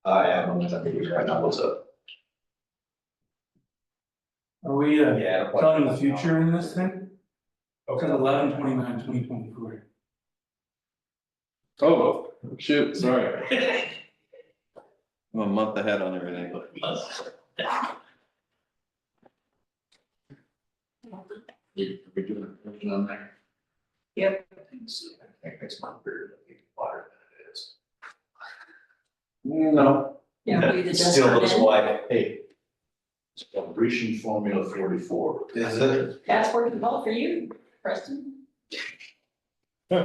I am, I think we right now, what's up? Are we, Yeah. telling the future in this thing? Okay, 11/29/2024. Oh, shoot, sorry. I'm a month ahead on everything. We doing a version on there? Yep. I think next month we're water than it is. No. Yeah, we did It just still for looks men. like, hey. It's called Grecian Formula 44. Is it? That's working well for you, Preston. You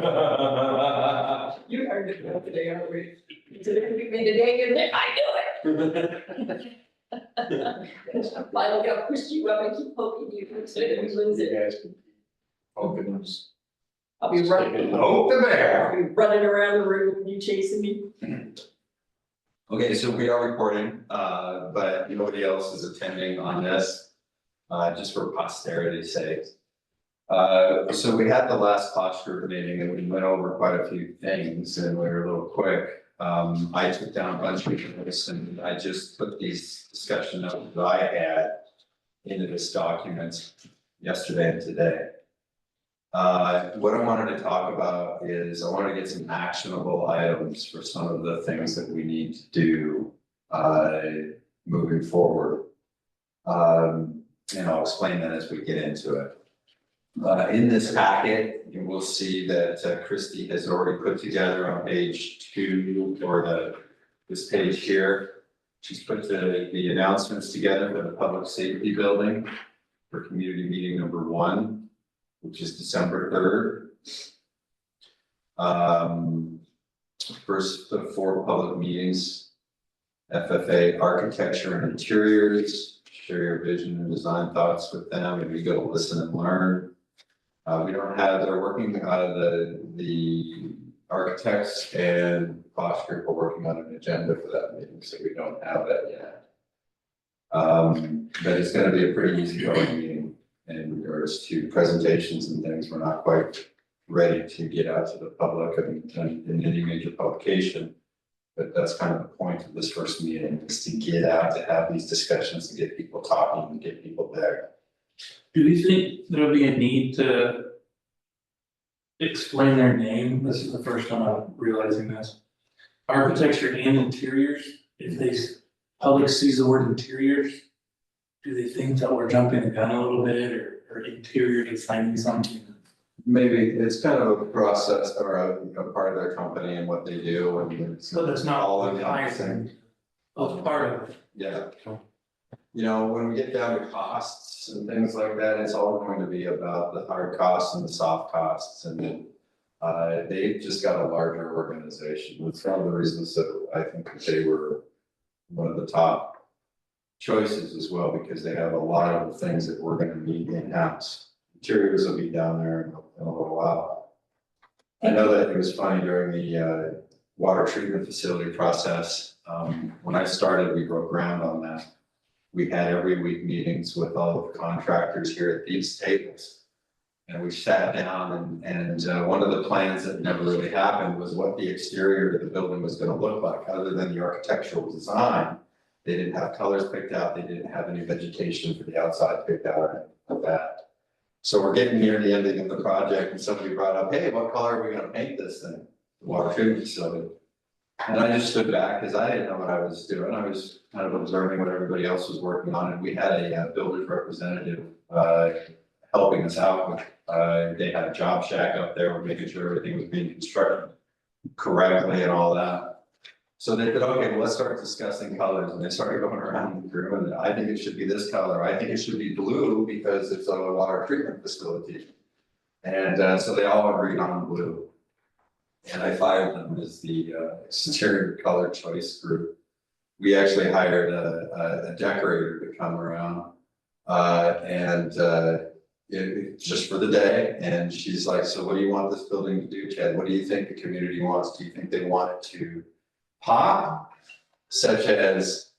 are good enough today, aren't we? Today we made a day, and I knew it. Lionel got pushed you up and keep poking you, so that we lose You it. guys can. Hoping it's. I'll be running, Hope the I'll bear. be running around the room with you chasing me. Okay, so we are recording, but nobody else is attending on this, just for posterity's sake. So we had the last cost group meeting and we went over quite a few things and we were a little quick. I took down a bunch of notes and I just put these discussion notes that I had into this document yesterday and today. What I wanted to talk about is I wanted to get some actionable items for some of the things that we need to do moving forward. And I'll explain that as we get into it. In this packet, you will see that Christie has already put together on page 2 or this page here. She's put the announcements together for the public safety building for community meeting number 1, which is December 3rd. First of 4 public meetings, FFA architecture and interiors, share your vision and design thoughts with them, and we go to listen and learn. We don't have, they're working, the architects and cost group are working on an agenda for that meeting, so we don't have that yet. But it's gonna be a pretty easy going meeting in regards to presentations and things. We're not quite ready to get out to the public in any major publication. But that's kind of the point of this first meeting, is to get out, to have these discussions, to get people talking, and get people there. Do you think there'll be a need to explain their name? This is the first time I'm realizing this. Architecture and interiors, if public sees the word interiors, do they think that we're jumping the gun a little bit or interior designing something? Maybe it's kind of a process or a part of their company and what they do and it's. So that's not all all in the the higher same. thing. Oh, part of it. Yeah. You know, when we get down to costs and things like that, it's all going to be about the hard costs and the soft costs and then. They've just got a larger organization. It's one of the reasons that I think that they were one of the top choices as well, because they have a lot of the things that we're gonna need in-house. Interiors will be down there in a little while. I know that it was funny during the water treatment facility process. When I started, we broke ground on that. We had every week meetings with all of the contractors here at these tables. And we sat down and one of the plans that never really happened was what the exterior of the building was gonna look like, other than the architectural design. They didn't have colors picked out, they didn't have any vegetation for the outside picked out or anything like that. So we're getting near the ending of the project and somebody brought up, hey, what color are we gonna paint this thing? The water treatment facility. And I just stood back because I didn't know what I was doing. I was kind of observing what everybody else was working on, and we had a builder's representative helping us out with, they had a job shack up there, we're making sure everything was being constructed correctly and all that. So they said, okay, well, let's start discussing colors, and they started going around the room, and I think it should be this color, I think it should be blue because it's a water treatment facility. And so they all agreed on blue. And I fired them as the exterior color choice group. We actually hired a decorator to come around, just for the day, and she's like, so what do you want this building to do, Ted? What do you think the community wants? Do you think they want it to pop, such as,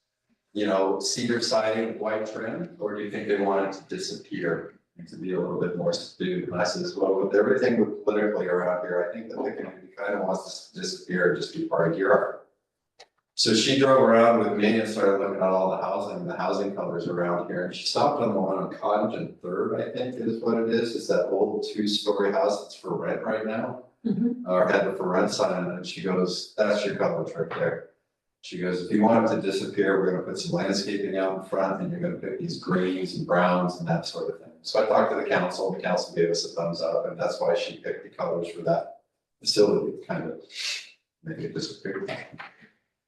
you know, cedar siding with white trim, or do you think they want it to disappear and to be a little bit more subdued? And I says, well, with everything with politically around here, I think that the community kind of wants this to disappear and just be part of your art. So she drove around with me and started looking at all the housing colors around here, and she stopped on the one on Cottage and Third, I think is what it is. It's that old 2-story house that's for rent right now. Or had the for rent sign on it, and she goes, that's your colors right there. She goes, if you want it to disappear, we're gonna put some landscaping out in front, and you're gonna pick these greens and browns and that sort of thing. So I talked to the council gave us a thumbs up, and that's why she picked the colors for that facility, kind of make it disappear.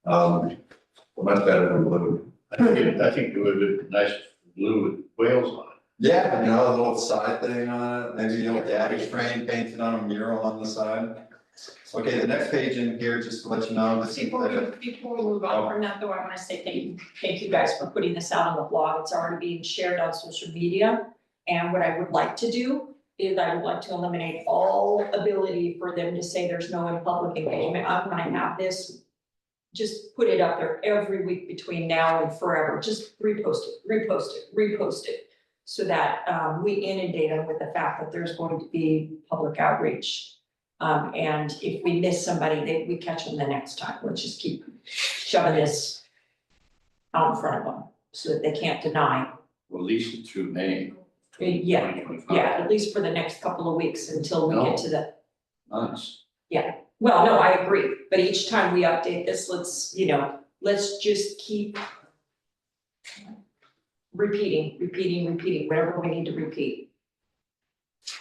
Much better than blue. I think it would be nice blue with whales on it. Yeah, you know, a little side thing on it, maybe a little daddy's frame painted on a mural on the side. Okay, the next page in here, just to let you know, this is. Before we move on from that though, I wanna say thank you guys for putting this out on the blog. It's already being shared on social media. And what I would like to do is I would like to eliminate all ability for them to say there's no in-public engagement. I'm gonna have this, just put it up there every week between now and forever. Just repost it. So that we inundate them with the fact that there's going to be public outreach. And if we miss somebody, we catch them the next time. Let's just keep shoving this out in front of them so that they can't deny. Well, at least through May. Yeah, 2025. yeah, at least for the next couple of weeks until we get to the, Months. well, no, I agree. But each time we update this, let's just keep repeating, whatever we need to repeat.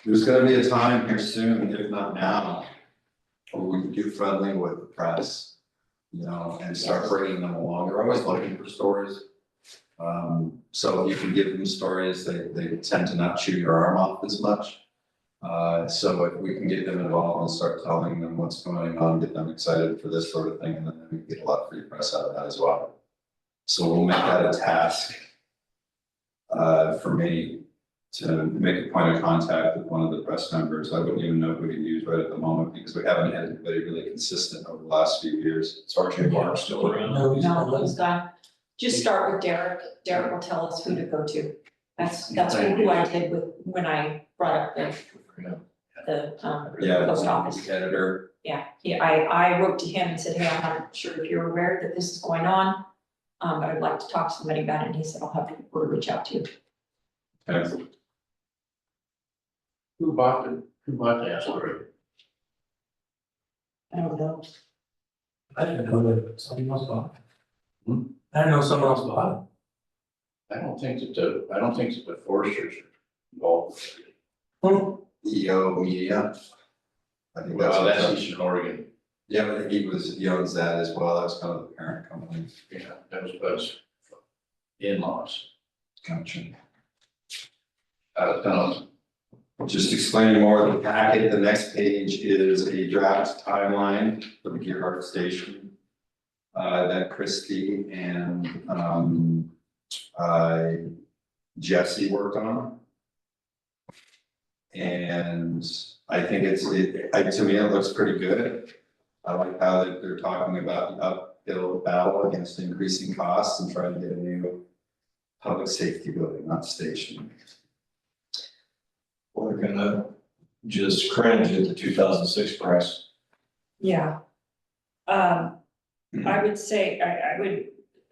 There's gonna be a time here soon, if not now, where we can get friendly with the press, you know, and start bringing them along. They're always looking for stories. So if you can give them stories, they tend to not chew your arm off as much. So if we can get them involved and start telling them what's going on, get them excited for this sort of thing, and then we get a lot of free press out of that as well. So we'll make that a task for me to make a point of contact with one of the press members. I wouldn't even know who to use right at the moment because we haven't had anybody really consistent over the last few years. Is RJ Barr still around? No, he's No, not. he's gone. Just start with Derek. Derek will tell us who to go to. That's who I did with, when I brought up the Yeah, post office. the editor. Yeah, I wrote to him and said, hey, I'm not sure if you're aware that this is going on. But I'd like to talk to somebody about it. And he said, I'll have people to reach out to you. Okay. Who bought the asteroid? I don't know. I didn't know that someone else bought it. Hmm? I didn't know someone else bought I don't think that the foresters are involved with it. EO Media. I think that's. Well, that's Eastern Oregon. Yeah, but he owns that as well. That was kind of the parent company. Yeah, that was Buzz. In-laws. Gotcha. Out of town. Just explaining more of the packet, the next page is a draft timeline for the Gearhart Station. That Christie and, Jesse worked on. And I think to me, it looks pretty good. I like how they're talking about the uphill battle against increasing costs and trying to get a new public safety building, not station. We're gonna just cringe at the 2006 price. Yeah. I would say, I would,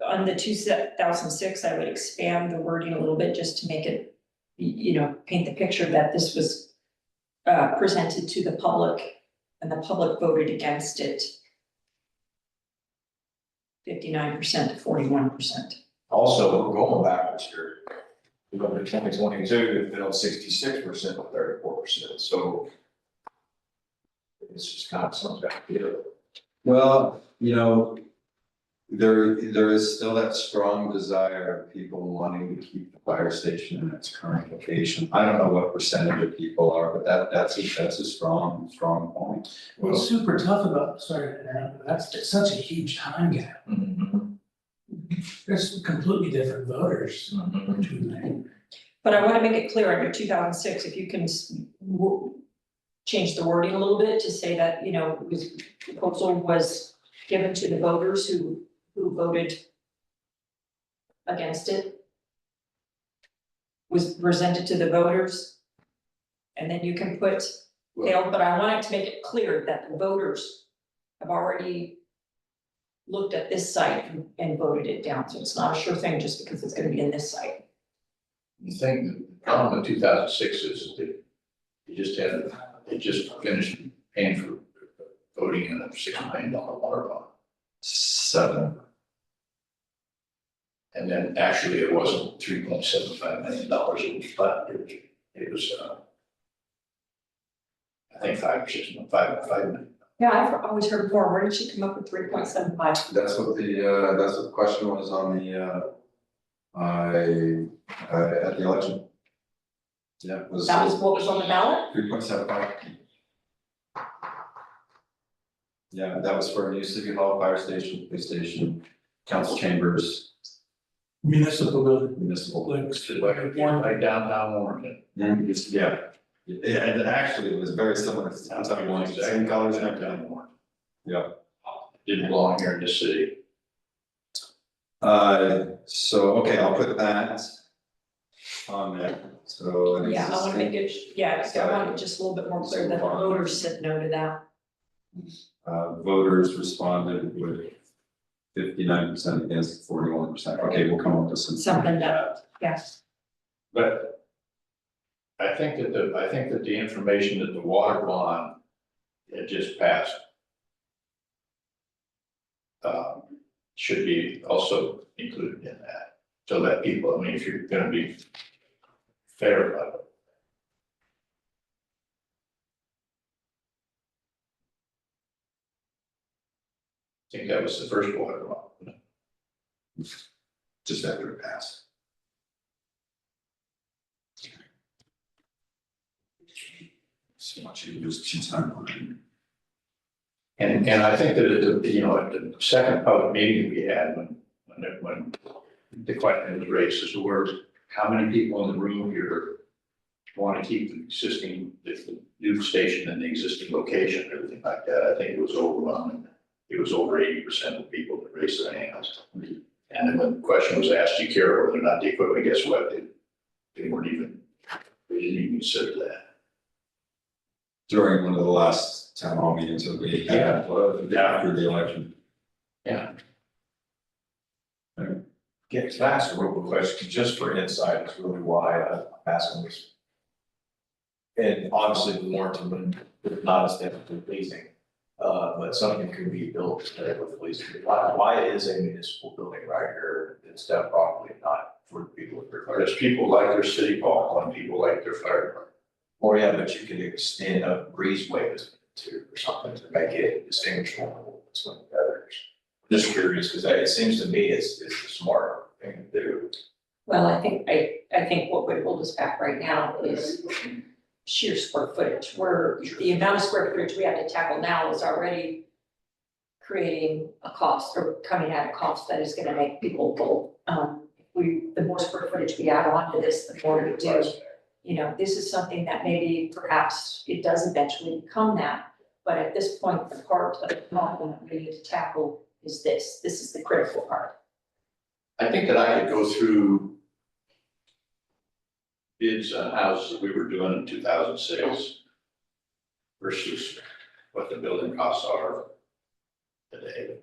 on the 2006, I would expand the wording a little bit just to make it, paint the picture that this was presented to the public and the public voted against it. 59% to 41%. Also, we're going backwards here. We go to 2022, it fell 66% to 34%, so it's just kind of something back here. Well, there is still that strong desire of people wanting to keep the fire station in its current location. I don't know what percentage of people are, but that's a strong point. What's super tough about, sorry, to interrupt, but it's such a huge time gap. There's completely different voters between them. But I want to make it clear under 2006, if you can change the wording a little bit to say that, the proposal was given to the voters who voted against it. Was presented to the voters. And then you can put failed, but I wanted to make it clear that the voters have already looked at this site and voted it down, so it's not a sure thing just because it's gonna be in this site. The thing, the problem with 2006 is that they just finished paying for voting in a $6 million water bond. 7. And then actually it wasn't $3.75 million, it was, I think 5 or 6, 5 million. Yeah, I've always heard more, where did she come up with 3.75? That's what the question was on the, at the election. Yeah, it was. That was what was on the ballot? 3.75. Yeah, that was for a new city hall, fire station, police station, council chambers, Municipal building. municipal. Like, Like downtown Warrenton. Yeah, yeah, and actually it was very similar to downtown Warrenton, same colors and everything. Downtown Warrenton. Yeah. Didn't belong here in this city. So, okay, I'll put that on there, so. an Yeah, I wanna make existing, it, yeah, I want it just a little bit more clear that the voters said no to that. Voters responded with 59% against 41%, okay, we'll come up with some. Something that, yes. But I think that the information that the water bond had just passed should be also included in that, so that people, I mean, if you're gonna be fair about it. I think that was the first water bond. Just after it passed. So much you lose 2 time on it. And I think that at the, you know, at the second public meeting we had, when the question was raised as to where, how many people in the room here want to keep the existing, the new station in the existing location, everything like that, I think it was overwhelming. It was over 80% of people that raised their hands. And then when the question was asked, do you care whether or not the equipment, guess what? They weren't even, they didn't even consider that. During one of the last town hall meetings that we had, after the election. Yeah. Can I ask a real quick question, just for insight, is really why I'm asking this. And obviously the Warrenton is not aesthetically pleasing, but something could be built with pleasing. Why is a municipal building right here instead of properly not for the people that require? Because people like their city hall and people like their fire department. Or yeah, but you could extend a breezeway to, or something to make it distinguishable between the others. Just curious, because it seems to me it's the smart thing to do. Well, I think what would hold us back right now is sheer square footage, where the amount of square footage we have to tackle now is already creating a cost or coming at a cost that is gonna make people go, the more square footage we add on to this, the more we do. You know, this is something that maybe perhaps it does eventually become that, but at this point, the part of the problem that we need to tackle is this. This is the critical part. I think that I could go through bids on houses that we were doing in 2006 versus what the building costs are today.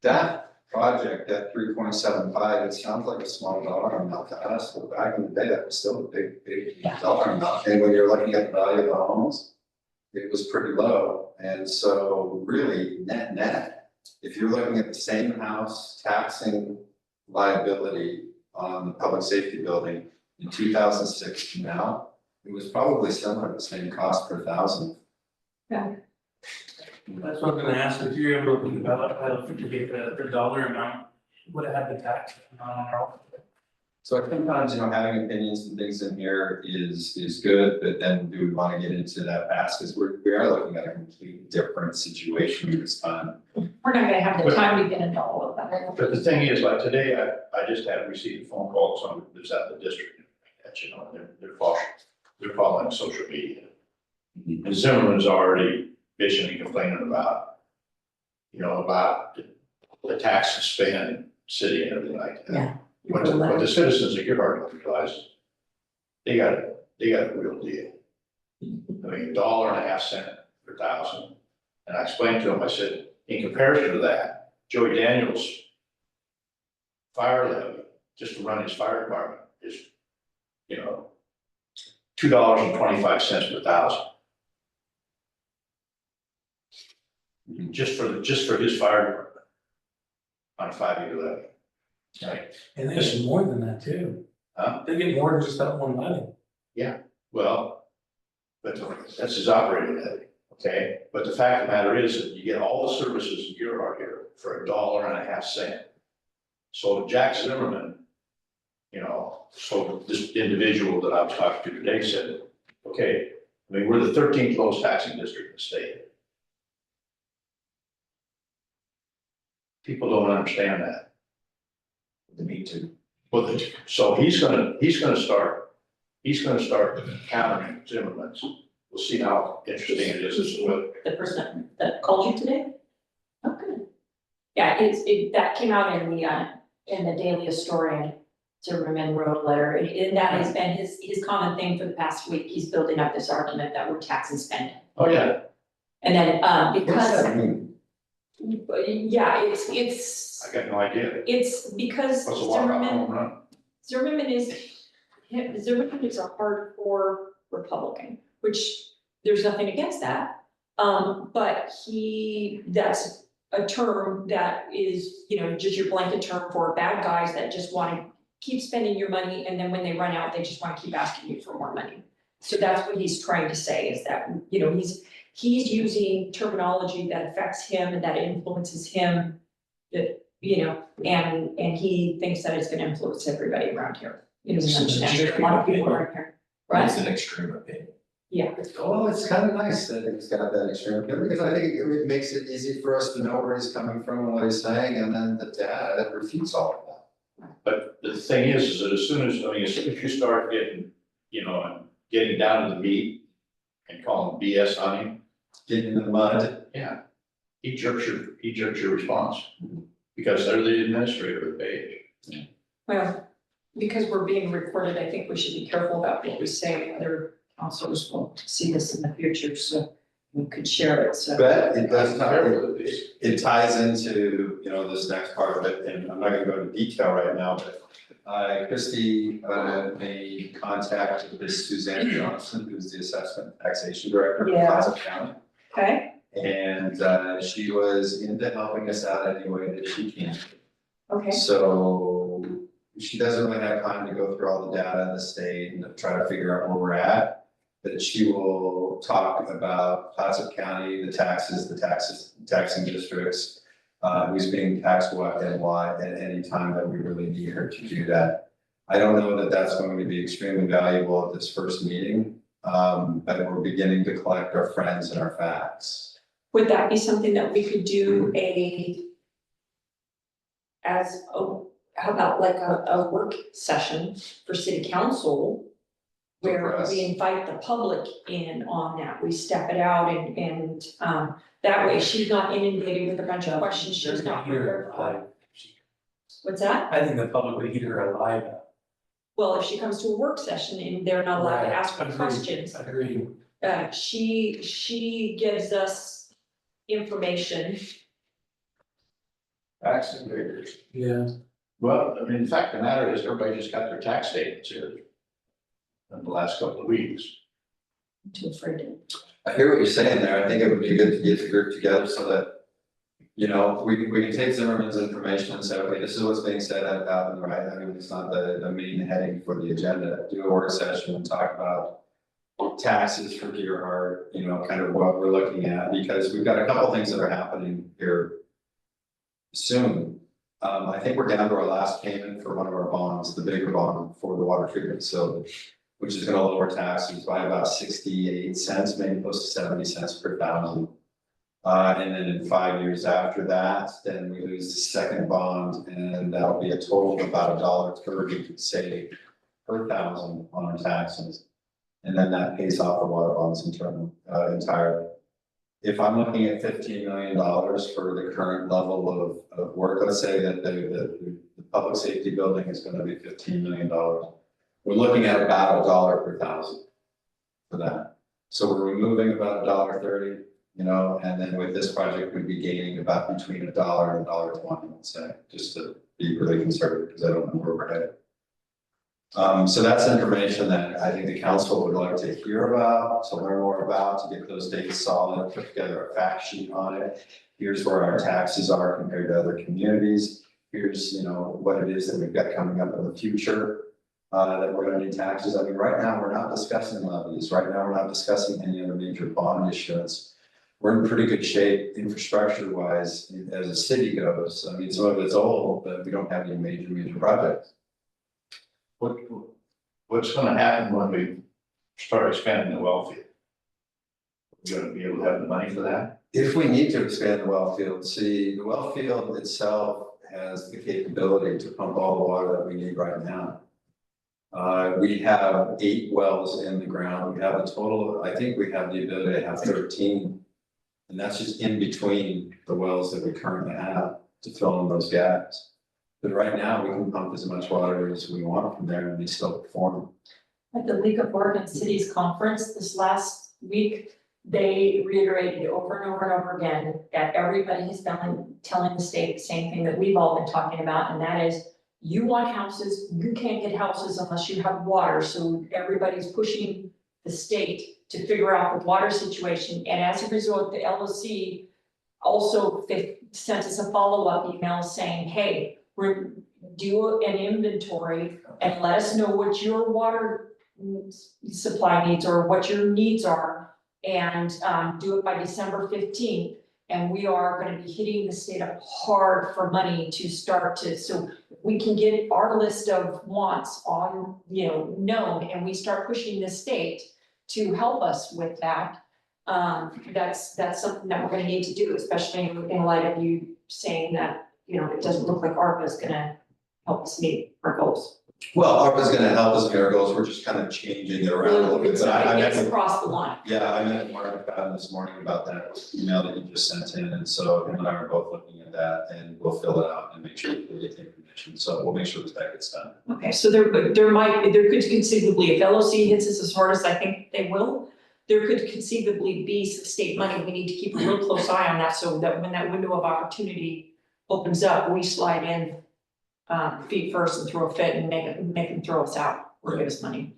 That project, that 3.75, it sounds like a small dollar amount to us, but back in the day, that was still a big dollar amount. And when you're looking at the value of the homes, it was pretty low. And so really net, if you're looking at the same house taxing liability on the public safety building in 2006 to now, it was probably similar, the same cost per thousand. Yeah. That's what I'm gonna ask, if you're able to develop, to get the dollar amount, would it have the tax on our? So sometimes, having opinions and things in here is good, but then do we want to get into that fast? Because we are looking at a completely different situation this time. We're not gonna have the time to get into all of that. But the thing is, like today, I just had received a phone call, someone that's out in the district, that, they're following social media. And Zimmerman's already bitching and complaining about, about the tax and spend city and everything like that. Yeah. What the citizens of Gerhart realize, they got a real deal. I mean, $1.50 per thousand, And I explained to him, I said, in comparison to that, Joey Daniels' fire levy, just to run his fire department is, you know, $2.25 per thousand. Just for his fire department on a 5-year levy. Right, And they get more than that too. Huh? They get more than just that one money. well, but that's his operating levy, okay? But the fact of the matter is that you get all the services you are here for $1.50. So Jack Zimmerman, you know, so this individual that I was talking to today said, okay, I mean, we're the 13th lowest taxing district in the state. People don't understand that. They need to. Well, so he's gonna start countering Zimmerman's. We'll see how interesting it is, but The person that called you today? Okay. Yeah, that came out in the Daily Historian, Zimmerman wrote a letter, and that has been his common thing for the past week. He's building up this argument that we're taxing spending. oh yeah, And then, What's because, that mean? yeah, it's, I got no idea. it's because What's a walk-off home Zimmerman, run? Zimmerman is a hardcore Republican, which there's nothing against that. But that's a term that is, you know, just your blanket term for bad guys that just want to keep spending your money, and then when they run out, they just want to keep asking you for more money. So that's what he's trying to say, is that, you know, he's using terminology that affects him and that influences him, that, you know, and he thinks that it's gonna influence everybody around here. He doesn't understand, there's a lot of people around here, It's right? an extreme opinion. Yeah, Well, it's kind of nice that he's got that extreme opinion, because I think it makes it easy for us to know where he's coming from and what he's saying, and then the data that refutes all of that. But the thing is that as soon as you start getting, you know, getting down to the meat and calling BS on him, Get in the mud. yeah, he jerks your response. Because they're the administrator of the page. well, because we're being recorded, I think we should be careful about what we say. Other counselors will see this in the future, so we could share it, so. But it does it ties into, you know, this next part of it, and I'm not gonna go into detail right now, but Christie made contact with this Suzanne Johnson, who's the assessment taxation director for Yeah. Plaza County. Okay, And she was into helping us out any way that she can. okay, So she doesn't really have time to go through all the data in the state and try to figure out where we're at. But she will talk about Placer County, the taxing districts, who's being taxed what and why at any time that we really need her to do that. I don't know that that's going to be extremely valuable at this first meeting, but we're beginning to collect our friends and our facts. would that be something that we could do how about like a work session for city council? For Where us. we invite the public in on that, we step it out and that way she's not inundated with a bunch of questions, she's not prepared for. What's that? I think the public would hear her alive. Well, if she comes to a work session and they're not allowed to ask her questions, Agreed. she gives us information. Tax and figures. Yeah. Well, I mean, the fact of the matter is, everybody just got their tax statements here in the last couple of weeks. I'm too afraid to. I hear what you're saying there. I think it would be good to get the group together so that, you know, we can take Zimmerman's information and say, okay, this is what's being said out and right. I mean, it's not the main heading for the agenda. Do a work session and talk about taxes for Deer Heart, you know, kind of what we're looking at, because we've got a couple things that are happening here soon. I think we're down to our last payment for one of our bonds, the bigger bond for the water treatment facility, which is gonna lower taxes by about 68 cents, maybe close to 70 cents per thousand. And then in 5 years after that, then we lose the second bond, and that'll be a total of about $1.30 we could save per thousand on our taxes. And then that pays off the water bonds entirely. If I'm looking at $15 million for the current level of work, let's say that the public safety building is gonna be $15 million. We're looking at about $1 per thousand for that. So we're removing about $1.30 you know, and then with this project, we'd be gaining about between $1 and $1.20, let's say, just to be really conservative, because I don't know where we're headed. So that's information that I think the council would like to hear about, to learn more about, to get those dates solid, put together a fact sheet on it. Here's where our taxes are compared to other communities. Here's, you know, what it is that we've got coming up in the future, that we're gonna need taxes. I mean, right now, we're not discussing levies. Right now, we're not discussing any other major bond issuance. We're in pretty good shape infrastructure wise as a city goes. I mean, some of it's old, but we don't have any major projects. What's gonna happen when we start expanding the well field? We're gonna be able to have the money for that? If we need to expand the well field, see, the well field itself has the capability to pump all the water that we need right now. We have 8 wells in the ground. We have a total, I think we have the ability to have 13. And that's just in between the wells that we currently have to fill in those gaps. But right now, we can pump as much water as we want from there and they still perform. At the League of Oregon Cities Conference this last week, they reiterated over and over and over again that everybody has been telling the state the same thing that we've all been talking about, and that is, you want houses, you can't get houses unless you have water, so everybody's pushing the state to figure out the water situation, and as a result, the LOC also sent us a follow-up email saying, hey, do an inventory and let us know what your water supply needs or what your needs are, and do it by December 15th. And we are going to be hitting the state up hard for money to start to, so we can get our list of wants on, you know, known, and we start pushing the state to help us with that. That's something that we're going to need to do, especially in light of you saying that, you know, it doesn't look like ARPA is going to help us meet our goals. Well, ARPA is going to help us meet our goals. We're just kind of changing it around a little bit. It's But I met it's with- across the line. Yeah, I met with Mark McFadden this morning about that email that you just sent in, and so him and I are both looking at that, and we'll fill it out and make sure we get the information, so we'll make sure that gets done. Okay, so there could conceivably, if LOC hits us as hard as I think they will, there could conceivably be some state money. We need to keep a real close eye on that, so that when that window of opportunity opens up, we slide in feet first and throw a fit and make them throw us out or give us money.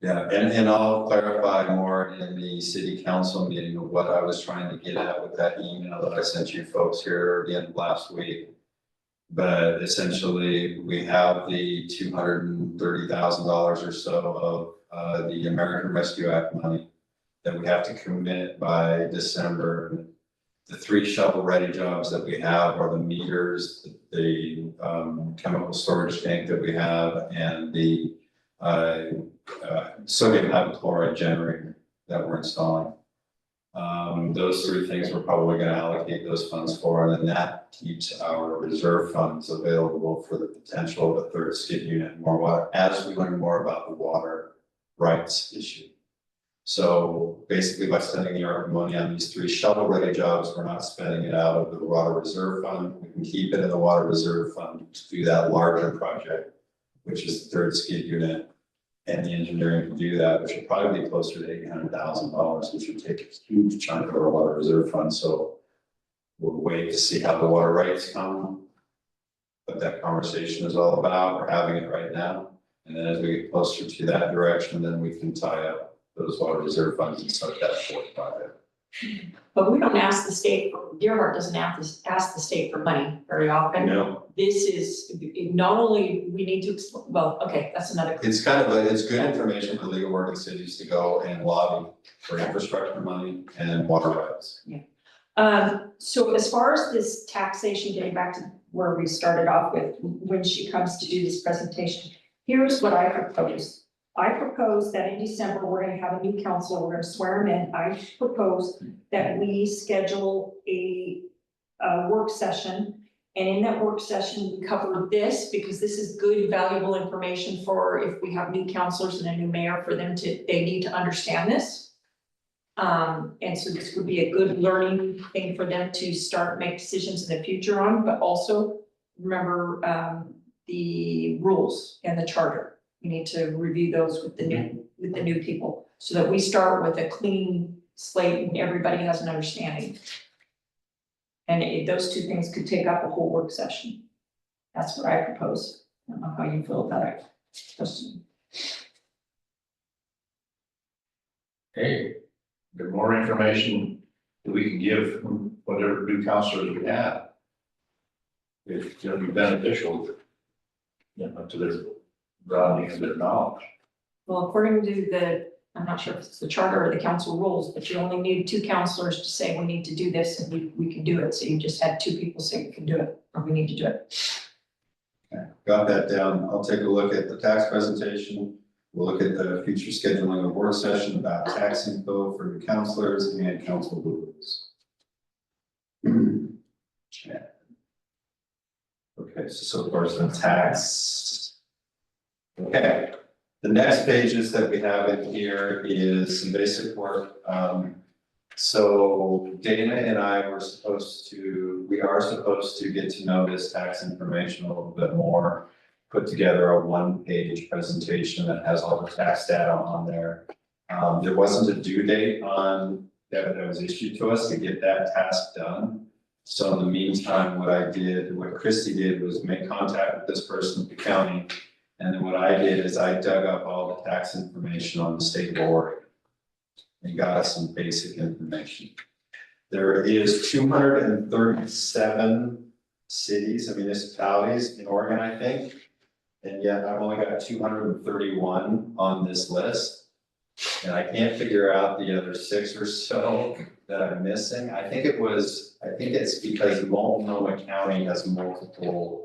Yeah, and I'll clarify more in the city council meeting of what I was trying to get at with that email that I sent you folks here at the end of last week. But essentially, we have the $230,000 or so of the American Rescue Act money that we have to commit by December. The 3 shovel-ready jobs that we have are the meters, the chemical storage tank that we have, and the sodium hypochlorite generator that we're installing. Those 3 things we're probably going to allocate those funds for, and then that keeps our reserve funds available for the potential of a 3rd skid unit and more water as we learn more about the water rights issue. So basically, by spending the ARPA money on these 3 shovel-ready jobs, we're not spending it out of the water reserve fund. We can keep it in the water reserve fund to do that larger project, which is the 3rd skid unit. And the engineering to do that, which would probably be closer to $800,000, which would take a huge chunk of our water reserve fund. So we'll wait to see how the water rights come. What that conversation is all about. We're having it right now. And then as we get closer to that direction, then we can tie up those water reserve funds and start that 4th project. But we don't ask the state, Deerheart doesn't ask the state for money very often. No, This is, not only we need to, well, okay, that's another. it's kind of it's good information for League of Oregon Cities to go and lobby for infrastructure money and water rights. So as far as this taxation, getting back to where we started off with, when she comes to do this presentation, here's what I propose. I propose that in December, we're gonna have a new council, we're gonna swear them in. I propose that we schedule a work session. And in that work session, we cover this, because this is good, valuable information for if we have new councilors and a new mayor, for them to, they need to understand this. And so this would be a good learning thing for them to start, make decisions in the future on, but also remember, the rules and the charter. We need to review those with the new people, so that we start with a clean slate and everybody has an understanding. And those two things could take up a whole work session. That's what I propose. I don't know how you feel about it, Justin. Hey, the more information that we can give from whatever new counselors we have, it's gonna be beneficial, you know, to their broadening of their knowledge. Well, according to the, I'm not sure if it's the charter or the council rules, but you only need 2 counselors to say we need to do this and we can do it. So you just had 2 people say we can do it, or we need to do it. Got that down. I'll take a look at the tax presentation. We'll look at the future scheduling of work session about tax info for the counselors and council rules. Yeah. Okay, so of course the tax. Okay, the next pages that we have in here is some basic work. So Dana and I we are supposed to get to know this tax information a little bit more. Put together a 1-page presentation that has all the tax data on there. There wasn't a due date on that was issued to us to get that task done. So in the meantime, what Christy did was make contact with this person at the county. And then what I did is I dug up all the tax information on the state of Oregon and got us some basic information. There is 237 cities and municipalities in Oregon, I think. And yet I've only got 231 on this list. And I can't figure out the other 6 or so that I'm missing. I think it's because Multnomah County has multiple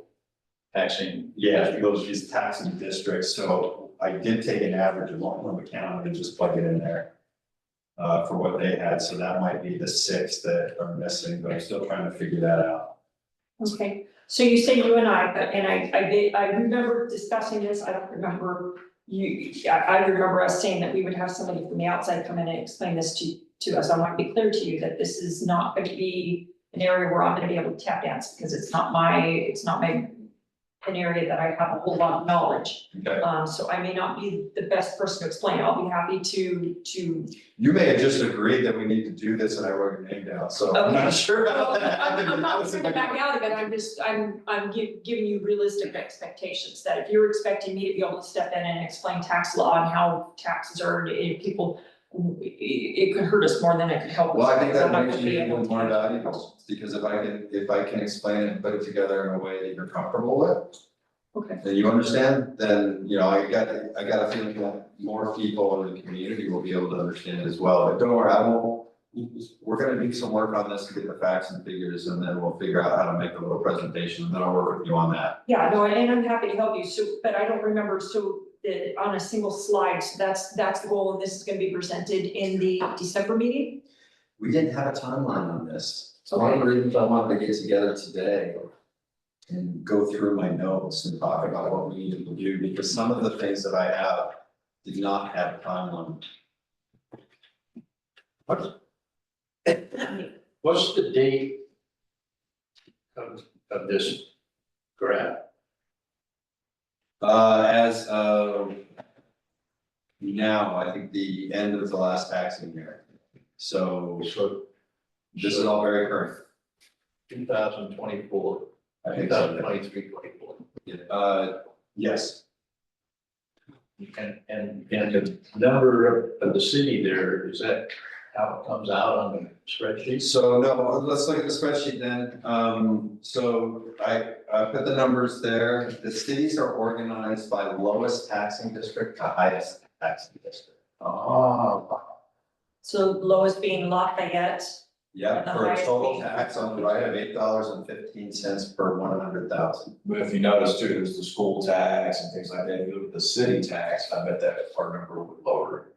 Taxing. these taxing districts. So I did take an average of Multnomah County and just plug it in there for what they had. So that might be the 6 that are missing, but I'm still trying to figure that out. Okay, so you say you and I remember discussing this, I don't remember I remember us saying that we would have somebody from the outside come in and explain this to us. I want to be clear to you that this is not going to be an area where I'm going to be able to tap dance because it's not an area that I have a whole lot of knowledge. Okay. So I may not be the best person to explain. I'll be happy to. You may have just agreed that we need to do this and I wrote your name down, so I'm not sure about that. I'm not trying to back out of it. I'm giving you realistic expectations that if you're expecting me to be able to step in and explain tax law and how taxes are earned, it could hurt us more than it could help us. Well, I think I'm that not makes gonna be you able even to- more valuable, because if I can explain it and put it together in a way that you're comfortable with, Okay, and you understand, then, I got a feeling that more people in the community will be able to understand as well, but don't worry, we're gonna do some work on this to get the facts and figures, and then we'll figure out how to make a little presentation, and then I'll work with you on that. yeah, no, and I'm happy to help you. So, but I don't remember, on a single slide, so that's the goal, and this is gonna be presented in the December meeting? We didn't have a timeline on this. So one of the reasons I wanted to get together today and go through my notes and talk about what we needed to do, because some of the things that I have did not have a timeline. What's the date of this graph? As of now, I think the end of the last taxing year. So So this is all very current. 2024, I think so. 2023, 24. Yes. And the number of the city there, is that how it comes out on the spreadsheet? So no, let's look at the spreadsheet then. So I put the numbers there. The cities are organized by lowest taxing district to highest taxing district. So lowest being Lafayette. Yeah, The for a highest total being- tax on the right of $8.15 per 100,000. But if you notice too, there's the school tax and things like that, if you look at the city tax, I bet that our number would lower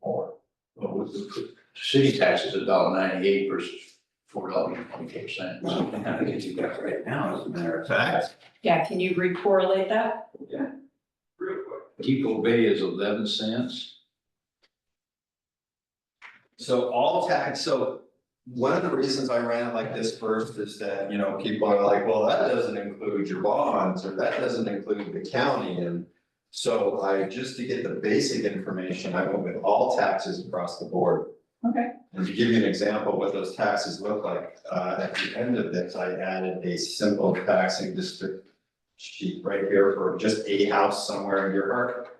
more. Well, with the city tax is $1.98 versus $4.28. I think it's you got right now, as a matter of fact. Yeah, can you re-correlate that? Real quick. Depot Bay is 11 cents. So one of the reasons I ran it like this first is that, people are like, well, that doesn't include your bonds, or that doesn't include the county, and so just to get the basic information, I went with all taxes across the board. Okay. And to give you an example of what those taxes look like, at the end of this, I added a simple taxing district sheet right here for just a house somewhere in your park.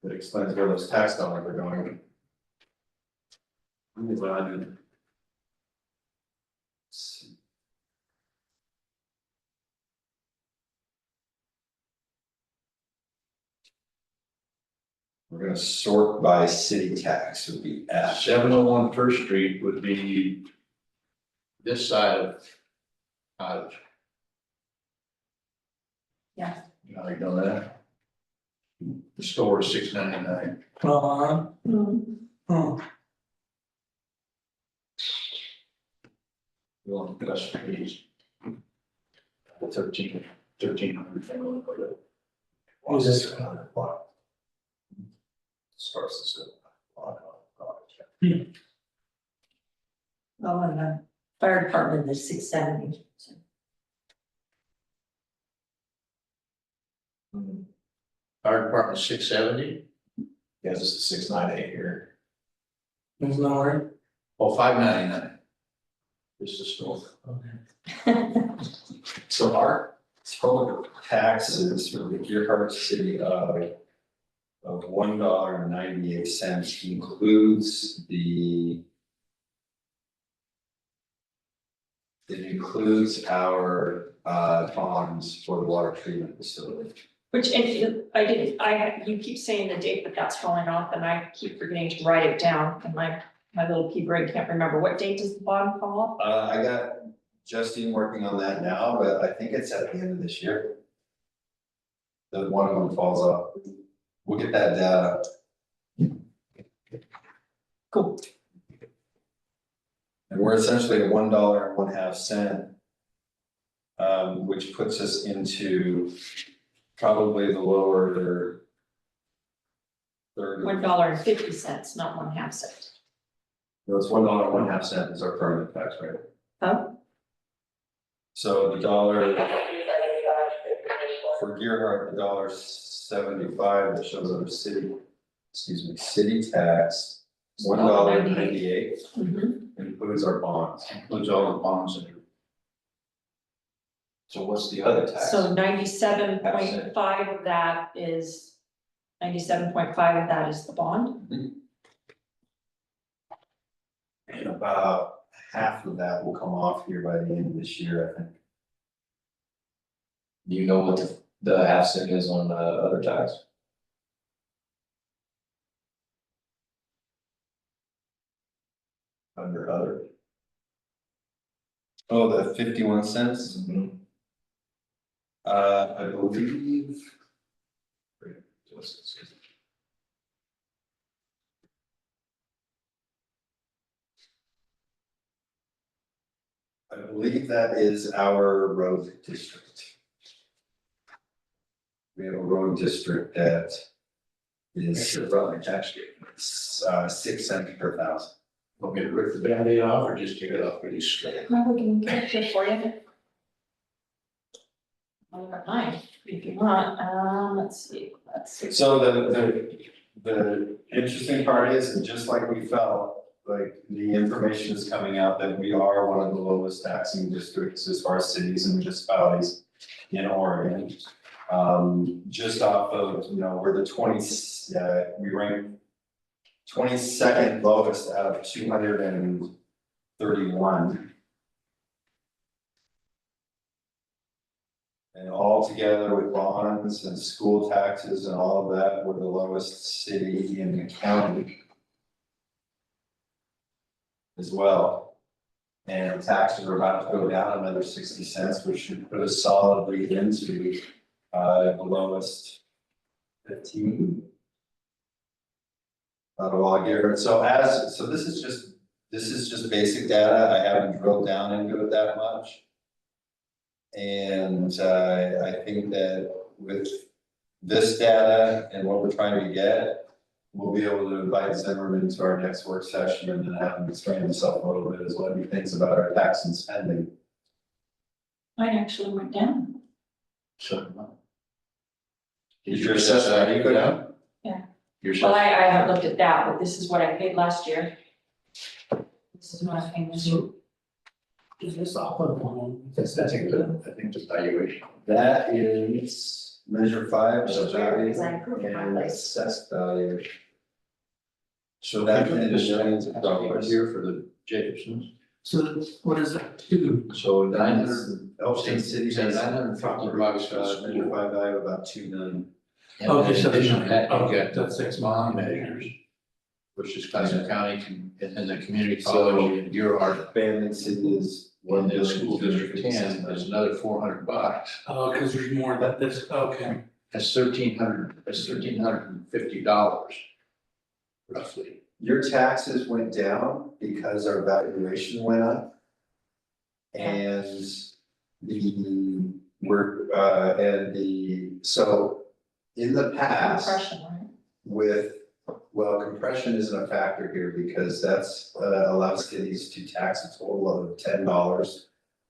That explains where those tax dollars are going. What I do. We're gonna sort by city tax, would be F. 701 First Street would be this side of Cottage. Yeah. You know, you know that? The store is $6.99. Hmm. You want the best fees. 1300. Who's this? Starts this. Well, and the fire department is 670. Fire department 670, Yeah, this is 698 here. There's no word? oh, 599. This is the store. So our total taxes for the Gearhart City of $1.98 includes it includes our bonds for the water treatment facility. Which, and you keep saying the date, but that's falling off, and I keep forgetting to write it down, and my little pea brain can't remember. What date does the bond fall off? I got Justine working on that now, but I think it's at the end of this year. The one of them falls off. We'll get that data. Cool. And we're essentially at $1.50, which puts us into probably the lower third. $1.50, not 1/2 cent. No, it's $1.50 is our permanent tax rate. Oh, So the dollar for Gearhart, the $1.75 that shows our city tax, $1.98 includes our bonds. Includes all the bonds in it. So what's the other tax? so 97.5 of that is, 97.5 of that is the bond? And about half of that will come off here by the end of this year, I think. Do you know what the half cent is on the other tax? Under other. Oh, the 51 cents? I believe. I believe that is our road district. We have a road district that is Probably tax rate. 6 cents per thousand. Want me to rip the Band-Aid off or just take it off pretty straight? Well, we can get it here for you. Fine, if you want, let's see. So the interesting part is, and just like we felt, like the information is coming out that we are one of the lowest taxing districts as far as cities and municipalities in Oregon. Just off of, we're the we rank 22nd lowest out of 231. And all together with bonds and school taxes and all of that, we're the lowest city in the county as well. And taxes are about to go down another 60 cents, which should put us solidly into the lowest 15. Out of all year. So this is just basic data. I haven't drilled down into it that much. And I think that with this data and what we're trying to get, we'll be able to invite Zimmerman to our next work session and then have him explain himself a little bit as what he thinks about our tax and spending. Mine actually went down. So. Is your assessment, You go down? Yeah. Your Well, assessment. I haven't looked at that, but this is what I paid last year. This is my opinion. So. Is this off of one? I think the valuation. That is measure 5, Sure, the value because I approved and my assessed value. So that in This millions of right dollars. here for the Jacobsons. So what is that, 2? So That 900, is, Elgin City has $950 measure 5 value of about 2 million. and Okay, in so addition to that, okay, you get that's the 6 bond million. measures, which is Clackamas County and the community So- college and your art. Abandoned City is And then school district 10 is another $400. Oh, cause there's more that this, okay, That's $1,350 roughly. Your taxes went down because our valuation went up. And so in the past. Compression, right? Compression isn't a factor here because that's allows cities to tax a total of $10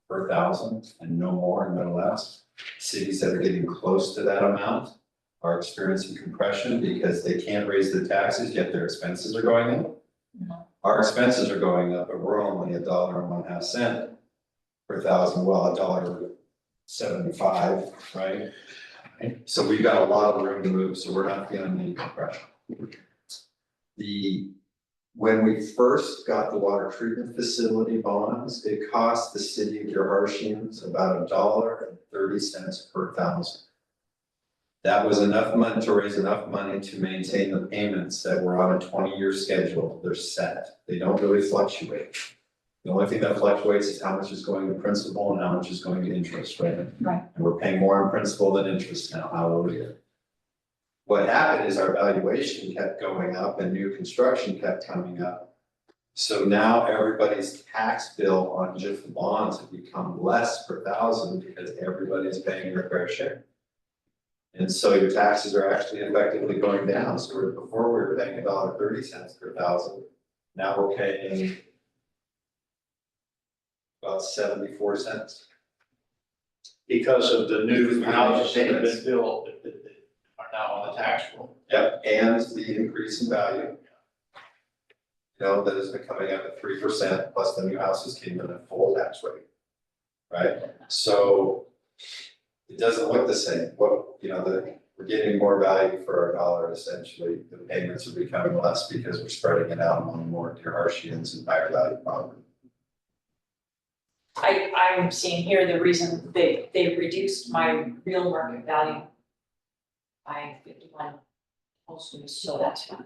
per thousand and no more and no less. Cities that are getting close to that amount are experiencing compression because they can't raise the taxes, yet their expenses are going up. Mhm. Our expenses are going up, but we're only $1.015 per thousand, well, $1.75, right? So we've got a lot of room to move, so we're not feeling any compression. When we first got the water treatment facility bonds, it cost the city of Gerhartians about $1.30 per thousand. That was enough money to raise enough money to maintain the payments that were on a 20-year schedule. They're set. They don't really fluctuate. The only thing that fluctuates is how much is going to principal and how much is going to interest, right? Right. And we're paying more on principal than interest now, hallelujah. What happened is our valuation kept going up and new construction kept coming up. So now everybody's tax bill on just the bonds have become less per thousand because everybody's paying their fair share. And so your taxes are actually effectively going down. So before we were paying $1.30 per thousand, now we're paying about 74 cents. Because of the new houses that have been built that are now on the tax roll. Yep, and the increase in value. You know, that has been coming up at 3%, plus the new houses came in at full tax rate. Right, so it doesn't look the same. We're getting more value for our dollar essentially. The payments are becoming less because we're spreading it out among more Gerhartians and higher value property. I'm seeing here the reason they reduced my real market value by 51 mostly, so that's why.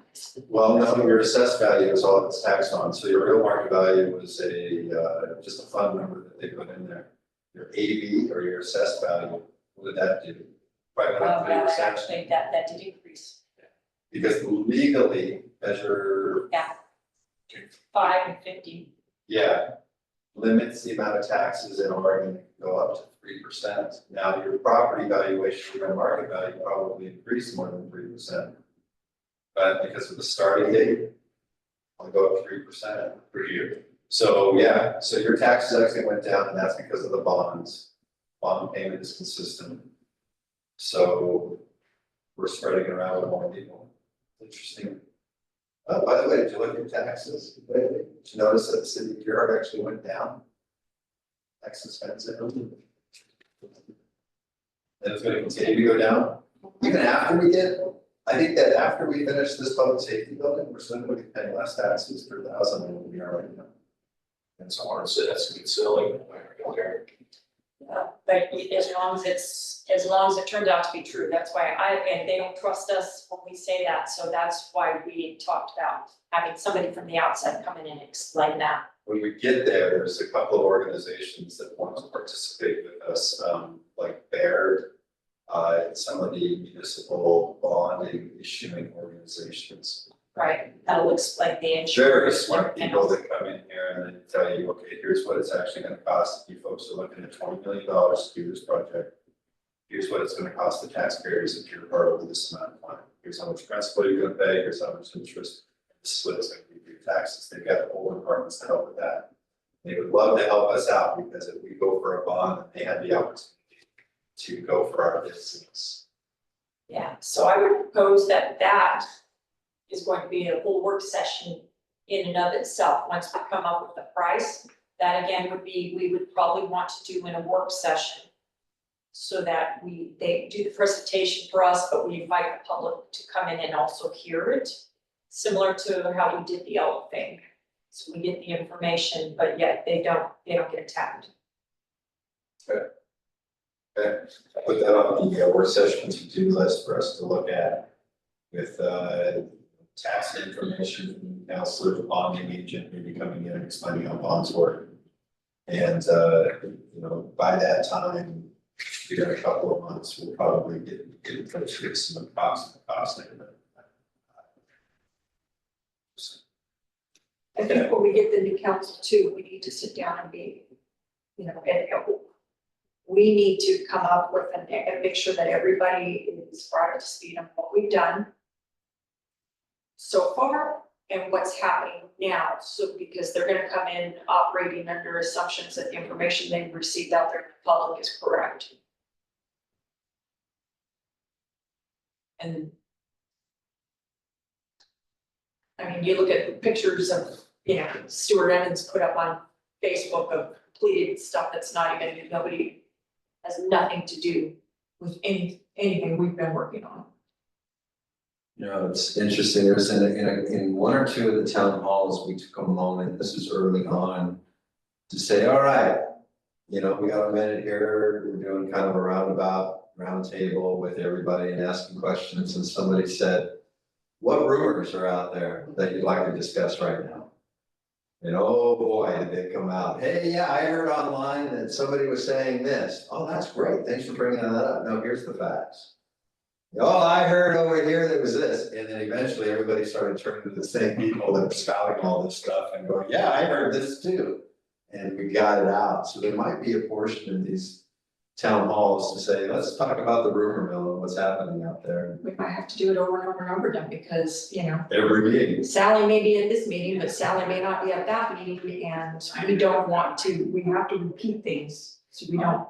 Well, no, your assessed value is all it's taxed on, so your real market value was just a fund number that they put in there. Your AV or your assessed value, what did that do? Right, That actually, that did increase, because legally, measure, 5 and 50. yeah, limits the amount of taxes in Oregon go up to 3%. Now, your property valuation, your market value probably increased more than 3%. But because of the starting date, I'll go up 3% per year. So, yeah, so your taxes actually went down and that's because of the bonds. Bond payment is consistent. So we're spreading it around with more people. Interesting. By the way, did you look at taxes lately? Did you notice that the city of Gerhart actually went down? Tax expense. And it's gonna continue to go down, even after we get, I think that after we finish this public safety building, we're still gonna be paying less taxes per thousand than we are right now. And so on, so that's good selling. But as long as it turns out to be true, that's why and they don't trust us when we say that, so that's why we talked about having somebody from the outside come in and explain that. When we get there, there's a couple of organizations that want to participate with us, like Baird, some of the municipal bonding issuing organizations. Right, that'll explain the insurance. Very smart and people that come in here and then tell you, okay, here's what it's actually gonna cost. If you folks are looking at $20 million to do this project. Here's what it's gonna cost the taxpayers if you're part of this amount of money. Here's how much principal you're gonna pay, here's how much interest. This is what it's gonna be for your taxes. They've got the whole departments to help with that. They would love to help us out because if we go for a bond, they had the opportunity to go for our business. Yeah, so I would propose that is going to be a whole work session in and of itself. Once we come up with the price, that again would be, we would probably want to do in a work session. So that they do the presentation for us, but we invite the public to come in and also hear it. Similar to how we did the elk thing. So we get the information, but yet they don't get tapped. Okay, put that on the work session to-do list for us to look at with tax information from counselor, bonding agent, maybe coming in and explaining how bonds work. And you know, by that time, in a couple of months, we'll probably get in touch with some costing. I think when we get the new council too, we need to sit down and be, you know, and we need to come up with and make sure that everybody is brought up to speed on what we've done so far and what's happening now. So because they're gonna come in operating under assumptions that the information they've received out there in the public is correct. And I mean, you look at pictures of, you know, Stuart Evans put up on Facebook of completed stuff that's not even, nobody has nothing to do with anything we've been working on. You know, it's interesting, there's in one or two of the town halls, we took a moment, this is early on, to say, all right, you know, we got a minute here, we're doing kind of a round table with everybody and asking questions, and somebody said, what rumors are out there that you'd like to discuss right now? And oh boy, did they come out, hey, yeah, I heard online that somebody was saying this, oh, that's great, thanks for bringing that up, no, here's the facts. Oh, I heard over here there was this, and then eventually everybody started turning to the same people that were spouting all this stuff and going, yeah, I heard this too. And we got it out, so there might be a portion in these town halls to say, let's talk about the rumor mill and what's happening out there. We might have to do it over and over and over again because, you know, Every meeting. Sally may be at this meeting, but Sally may not be at that meeting, and we don't want to, we have to repeat things, so we don't.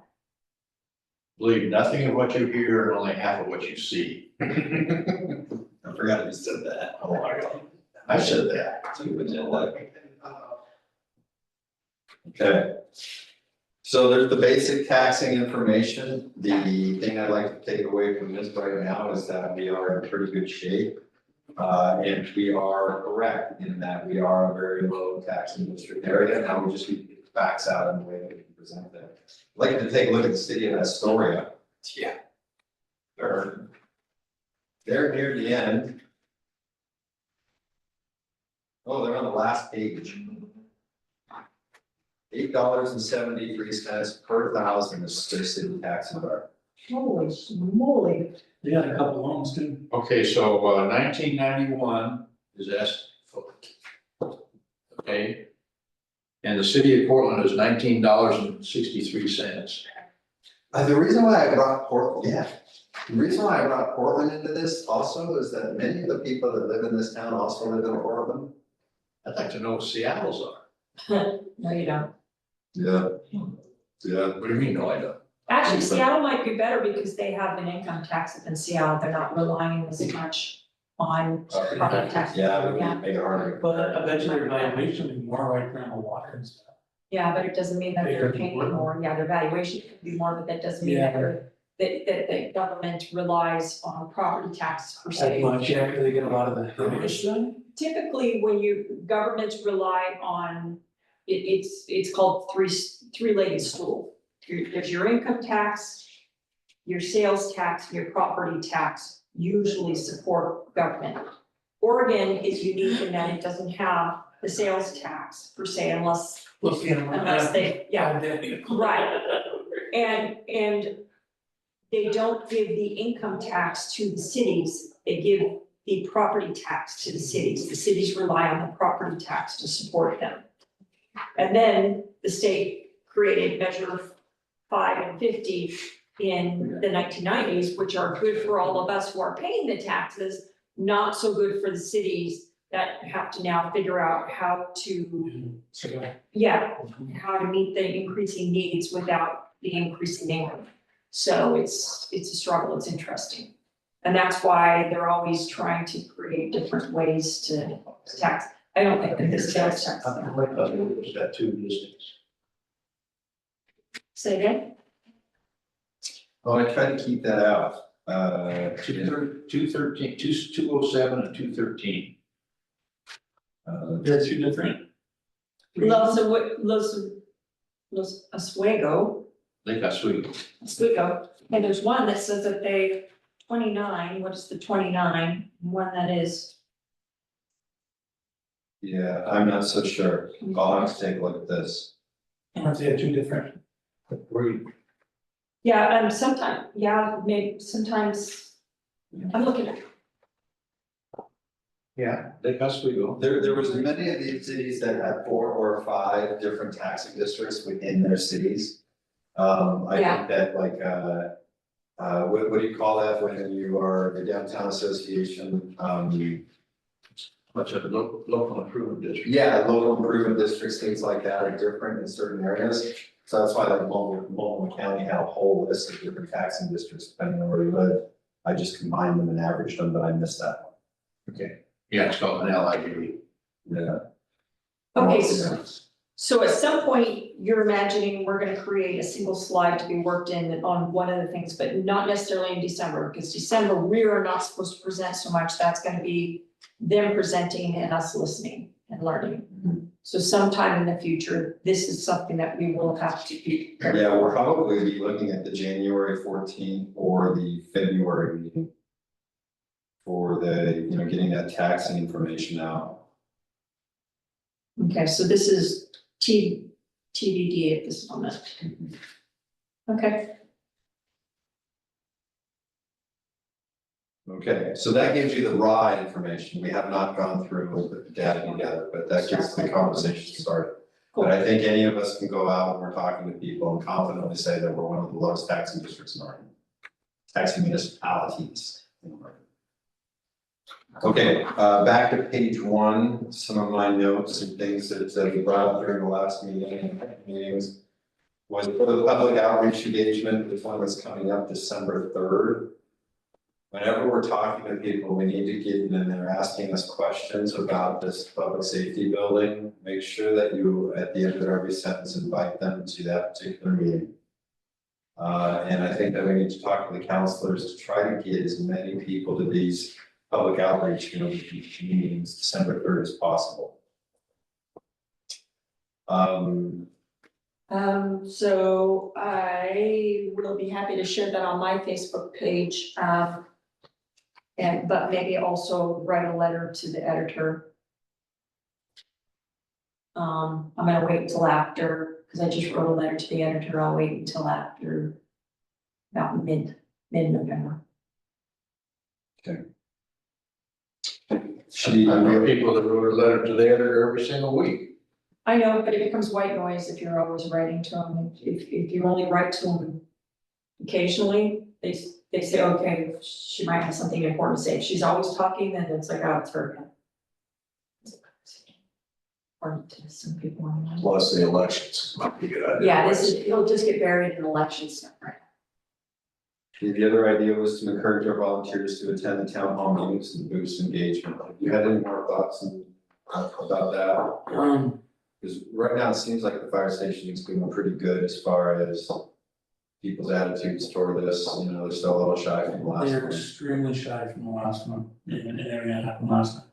Believe nothing of what you hear and only half of what you see. I forgot you said that. Oh my God. I said that. Okay. So there's the basic taxing information. The thing I'd like to take away from this right now is that we are in pretty good shape. And we are correct in that we are a very low taxing district area. Now we just need to get the facts out in the way that we can present them. I'd like to take a look at the city of Astoria. Yeah. They're near the end. Oh, they're on the last page. $8.73 per thousand is their city tax number. Holy moly. They got a couple loans too. Okay, so 1991 is estimate. Okay. And the city of Portland is $19.63. The reason why I brought Portland, the reason why I brought Portland into this also is that many of the people that live in this town also live in Portland. I'd like to know what Seattle's are. No, you don't. Yeah. Yeah. What do you mean, no, I don't? Actually, Seattle might be better because they have an income tax in Seattle, they're not relying as much on property tax. Yeah, we can make it harder. But I bet you their valuation would be more right around the water and stuff. Yeah, but it doesn't mean that they're They paying could be more, yeah, their valuation could be more, but that doesn't mean that they're, that the government relies on property tax per That se. much, yeah, 'cause they get a lot of the heaviest then. Typically, when governments rely on, it's called three-legged stool. There's your income tax, your sales tax, and your property tax usually support government. Oregon is unique in that it doesn't have the sales tax per se unless they, yeah, right. And they don't give the income tax to the cities, they give the property tax to the cities. The cities rely on the property tax to support them. And then the state created Measure 5 and 50 in the 1990s, which are good for all of us who are paying the taxes, not so good for the cities that have to now figure out how to, how to meet the increasing needs without the increasing income. So it's a struggle, it's interesting. And that's why they're always trying to create different ways to tax. I don't think that this sales tax. It's got two listings. Say again? Oh, I tried to keep that out. 213, 207 and 213. They're two different. Los Oswego, Lake Oswego. Oswego, and there's one that says that they 29, what is the 29? One that is, Yeah, I'm not so sure. I'll have to take a look at this. They're two different. yeah, sometimes, yeah, maybe, sometimes, I'm looking at, Yeah. Lake Oswego. There was many of these cities that had 4 or 5 different taxing districts within their cities. I Yeah. think that like, what do you call that when you are the downtown association? Much of the local improvement district. Yeah, local improvement districts, things like that are different in certain areas. So that's why like Multnomah County had a whole list of different taxing districts depending on where you live. I just combined them and averaged them, but I missed that one. Okay. Yeah, it's called an LID. Yeah. okay, so at some point, you're imagining we're gonna create a single slide to be worked in on one of the things, but not necessarily in December, because December, we are not supposed to present so much, that's gonna be them presenting and us listening and learning. So sometime in the future, this is something that we will have to be. Yeah, we'll probably be looking at the January 14th or the February meeting. For the, getting that taxing information out. Okay, so this is TBD at this moment. Okay, Okay, so that gives you the raw information. We have not gone through and put the data together, but that gets the conversation started. cool. But I think any of us can go out when we're talking to people and confidently say that we're one of the lowest taxing districts in Oregon. Taxing municipalities in Oregon. Okay, back to page 1, some of my notes and things that we brought up during the last meetings. Was for the public outreach engagement, this one was coming up December 3rd. Whenever we're talking to people, we need to get in there asking us questions about this public safety building. Make sure that you, at the end of every sentence, invite them to that particular meeting. And I think that we need to talk to the counselors to try to get as many people to these public outreach, meetings December 3rd as possible. So I will be happy to share that on my Facebook page. But maybe also write a letter to the editor. I'm gonna wait until after, because I just wrote a letter to the editor, I'll wait until after about mid-November. I know people that wrote a letter to the editor every single week. I know, but it becomes white noise if you're always writing to them. If you only write to them occasionally, they say, okay, she might have something important to say. If she's always talking, then it's like, oh, it's her. Or to some people online. Plus the elections might be a good idea. Yeah, it'll just get buried in election stuff, right? The other idea was to encourage our volunteers to attend the town hall meetings and boost engagement. Have you had any more thoughts about that? Because right now it seems like the fire station is doing pretty good as far as people's attitudes toward this, they're still a little shy from the last They're one. extremely shy from the last one, and everything that happened last time.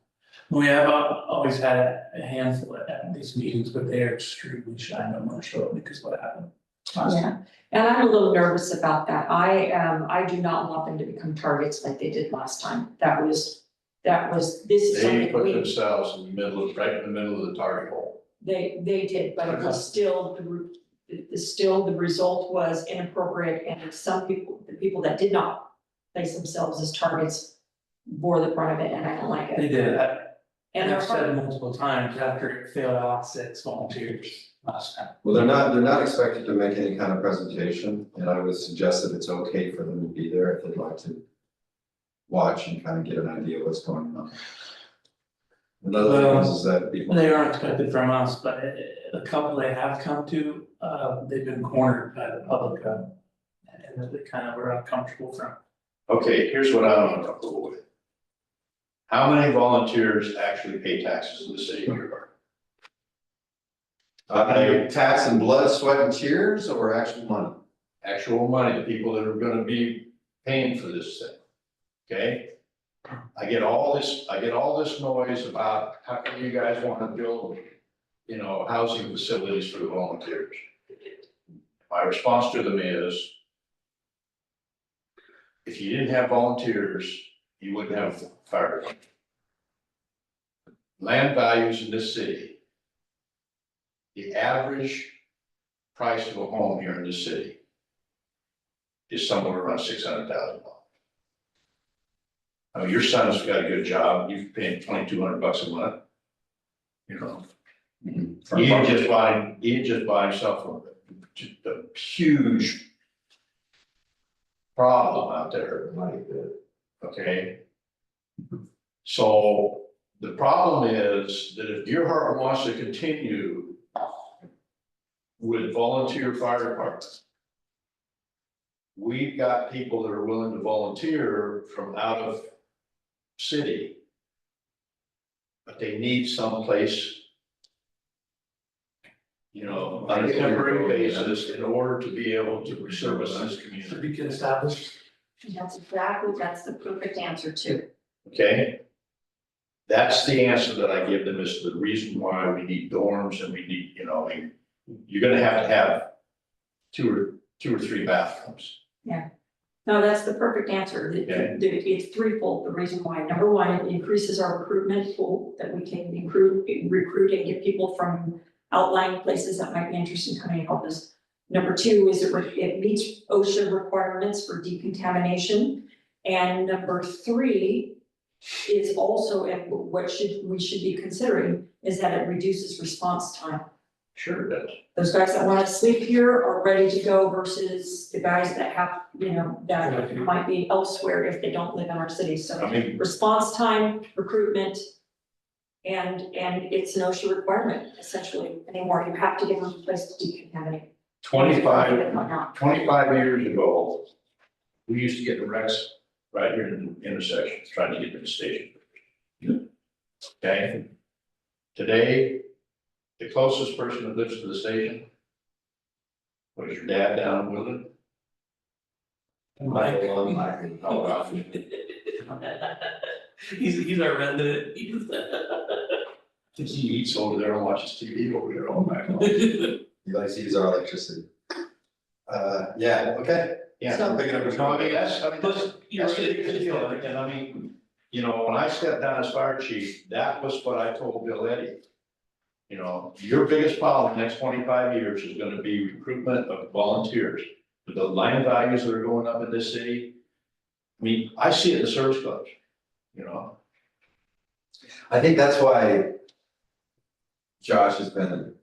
We have always had a handful at these meetings, but they are extremely shy, no more show up because of what happened last time. Yeah, and I'm a little nervous about that. I do not want them to become targets like they did last time. This is They something put we, themselves in the middle, right in the middle of the target hole. they did, but it was still, the result was inappropriate, and some people, the people that did not place themselves as targets bore the brunt of it, and I don't like They it. did, And and they're I've said hard, multiple times after it failed out 6 volunteers last time. Well, they're not expected to make any kind of presentation, and I would suggest that it's okay for them to be there if they'd like to watch and kind of get an idea of what's going on. Another thing is that people. They aren't expected from us, but the couple they have come to, they've been cornered by the public, and they kind of were uncomfortable from. Okay, here's what I'm uncomfortable with. how many volunteers actually pay taxes in the city of Dearborn? Tax and blood, sweat and tears or actual money? Actual money, the people that are gonna be paying for this thing, okay? I get all this noise about how come you guys wanna build, you know, housing facilities for the volunteers? My response to them is, if you didn't have volunteers, you wouldn't have fire department. Land values in this city, the average price of a home here in this city is somewhere around $600,000. I mean, your son's got a good job, you're paying $2,200 a month. You know, he didn't just buy himself a huge problem out there. Okay? So the problem is that if Deerheart wants to continue with volunteer fire departments, we've got people that are willing to volunteer from out of city, but they need someplace, you know, on a temporary basis in order to be able to service this So community, we can establish. That's the perfect answer too. okay? That's the answer that I give them, is the reason why we need dorms and we need, you know, I mean, you're gonna have two or three bathrooms. No, that's the perfect answer. Okay. It's threefold. The reason why. Number one, it increases our recruitment pool that we can recruit and get people from outlying places that might be interested in coming and help us. Number two is it meets OSHA requirements for decontamination. And number three is also, and what we should be considering, is that it reduces response time. Sure it does. Those guys that want to sleep here are ready to go versus the guys that have, you know, that might be elsewhere if they don't live in our city. So I mean, response time, recruitment, and it's an OSHA requirement essentially anymore. You have to give them a place to decontaminate. 25 years ago, we used to get the wrecks right here in the intersection, trying to get to the station. Okay? Today, the closest person that lives to the station, what is your dad down in Woodland? Mike. Oh, wow. He's our resident. He eats over there and watches TV over there all night long. He likes to use our electricity. Yeah, okay. Yeah, I'm picking up. no, I mean, that's the deal. And I mean, you know, when I stepped down as fire chief, that was what I told Bill Eddy. You know, your biggest problem in the next 25 years is gonna be recruitment of volunteers. With the land values that are going up in this city, I mean, I see it in the service clubs, you know? I think that's why Josh has been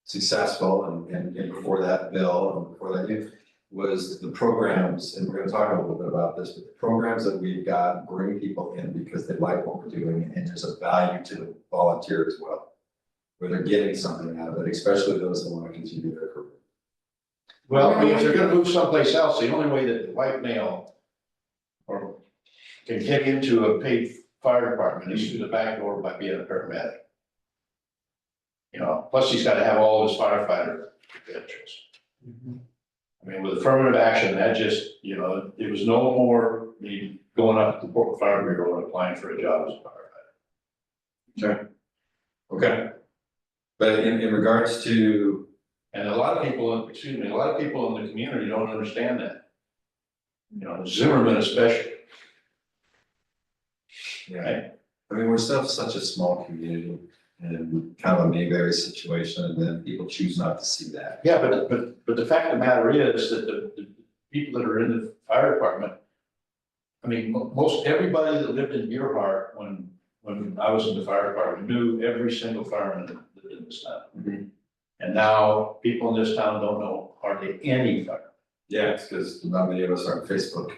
successful and before that, Bill, and before that, you, was the programs, and we're gonna talk a little bit about this, but the programs that we've got bring people in because they like what we're doing and there's a value to the volunteer as well. Where they're getting something out of it, especially those that want to continue their career. Well, I mean, if they're gonna move someplace else, the only way that the white male or can get into a paid fire department is through the back door by being a paramedic. You know, plus he's gotta have all his firefighter credentials. I mean, with affirmative action, that just, you know, it was no more me going up to the Portland Fire Bureau and applying for a job as a firefighter. Okay. Okay. But in regards to, And a lot of people, a lot of people in the community don't understand that. You know, Zimmerman especially, yeah, right? I mean, we're still such a small community and kind of a Mayberry situation, and then people choose not to see that. Yeah, but the fact of the matter is that the people that are in the fire department, I mean, most everybody that lived in Deerheart when I was in the fire department knew every single fireman that lived in this town. And now people in this town don't know hardly any firemen. Yeah, it's because not many of us are on Facebook.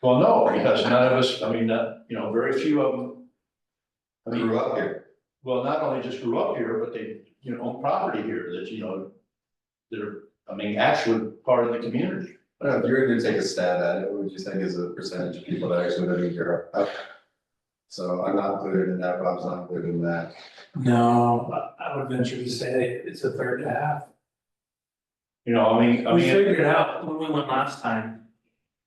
Well, no, because none of us, I mean, you know, very few of them. I mean, Grew up here. well, not only just grew up here, but they, you know, own property here that, you know, that are, I mean, actually part of the community. If you're going to take a stab at it, what would you think is a percentage of people that actually live in Europe? So I'm not included in that, Bob's not included in that. No, I would venture to say it's a third and a half. You know, I We mean, figured it out when we went last time.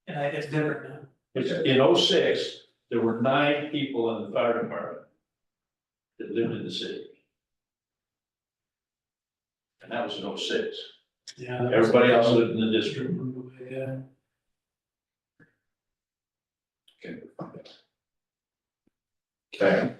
And it's different now. it's, in '06, there were 9 people in the fire department that lived in the city. And that was in '06. Yeah. Everybody else lived in the district. Yeah. Okay.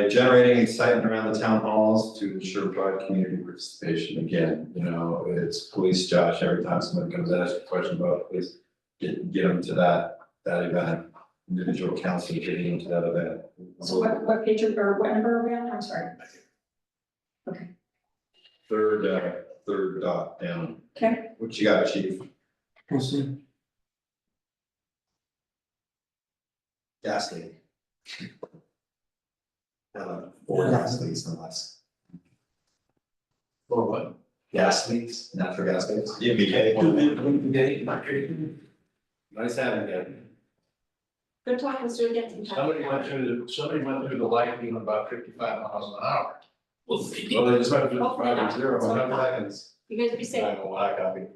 Generating excitement around the town halls to ensure broad community participation. Again, you know, it's police Josh, every time somebody comes and asks a question about police, get them to that event. Individual council getting into that event. So what page or what number are we on? I'm sorry. Third dot down. Okay. What you got, chief? We'll see. Gas leak. 4 gas leaks no less. Or what? Gas leaks, natural gas leaks. Nice having you. Good talk, let's do it again. Somebody went through the light being about 55 miles an hour. We'll see. Well, they just went to 5-0, 100 seconds. You guys be safe. I know what I copied.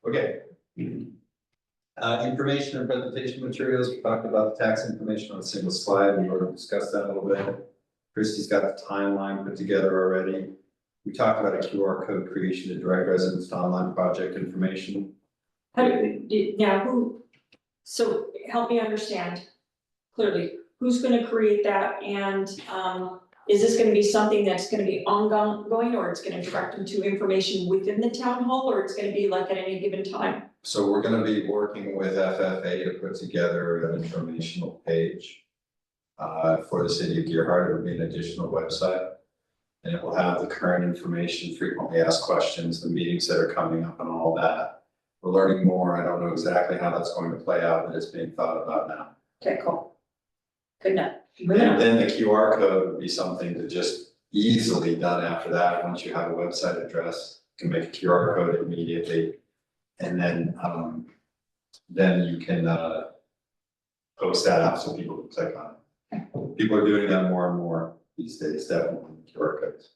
Okay. Information and presentation materials, we talked about the tax information on a single slide, we already discussed that a little bit. Christie's got the timeline put together already. We talked about a QR code creation to direct residents to online project information. How now so help me understand clearly, who's gonna create that and, is this gonna be something that's gonna be ongoing or it's gonna direct them to information within the town hall or it's gonna be like at any given time? So we're gonna be working with FFA to put together an informational page for the city of Gerhart. It'll be an additional website. And it will have the current information, frequently asked questions, the meetings that are coming up and all that. We're learning more. I don't know exactly how that's going to play out, but it's being thought about now. Okay, cool. Good enough. Moving And on. then the QR code would be something to just easily done after that. Once you have a website address, you can make a QR code immediately. And then you can post that out so people can click on it. People are doing that more and more these days, definitely QR codes.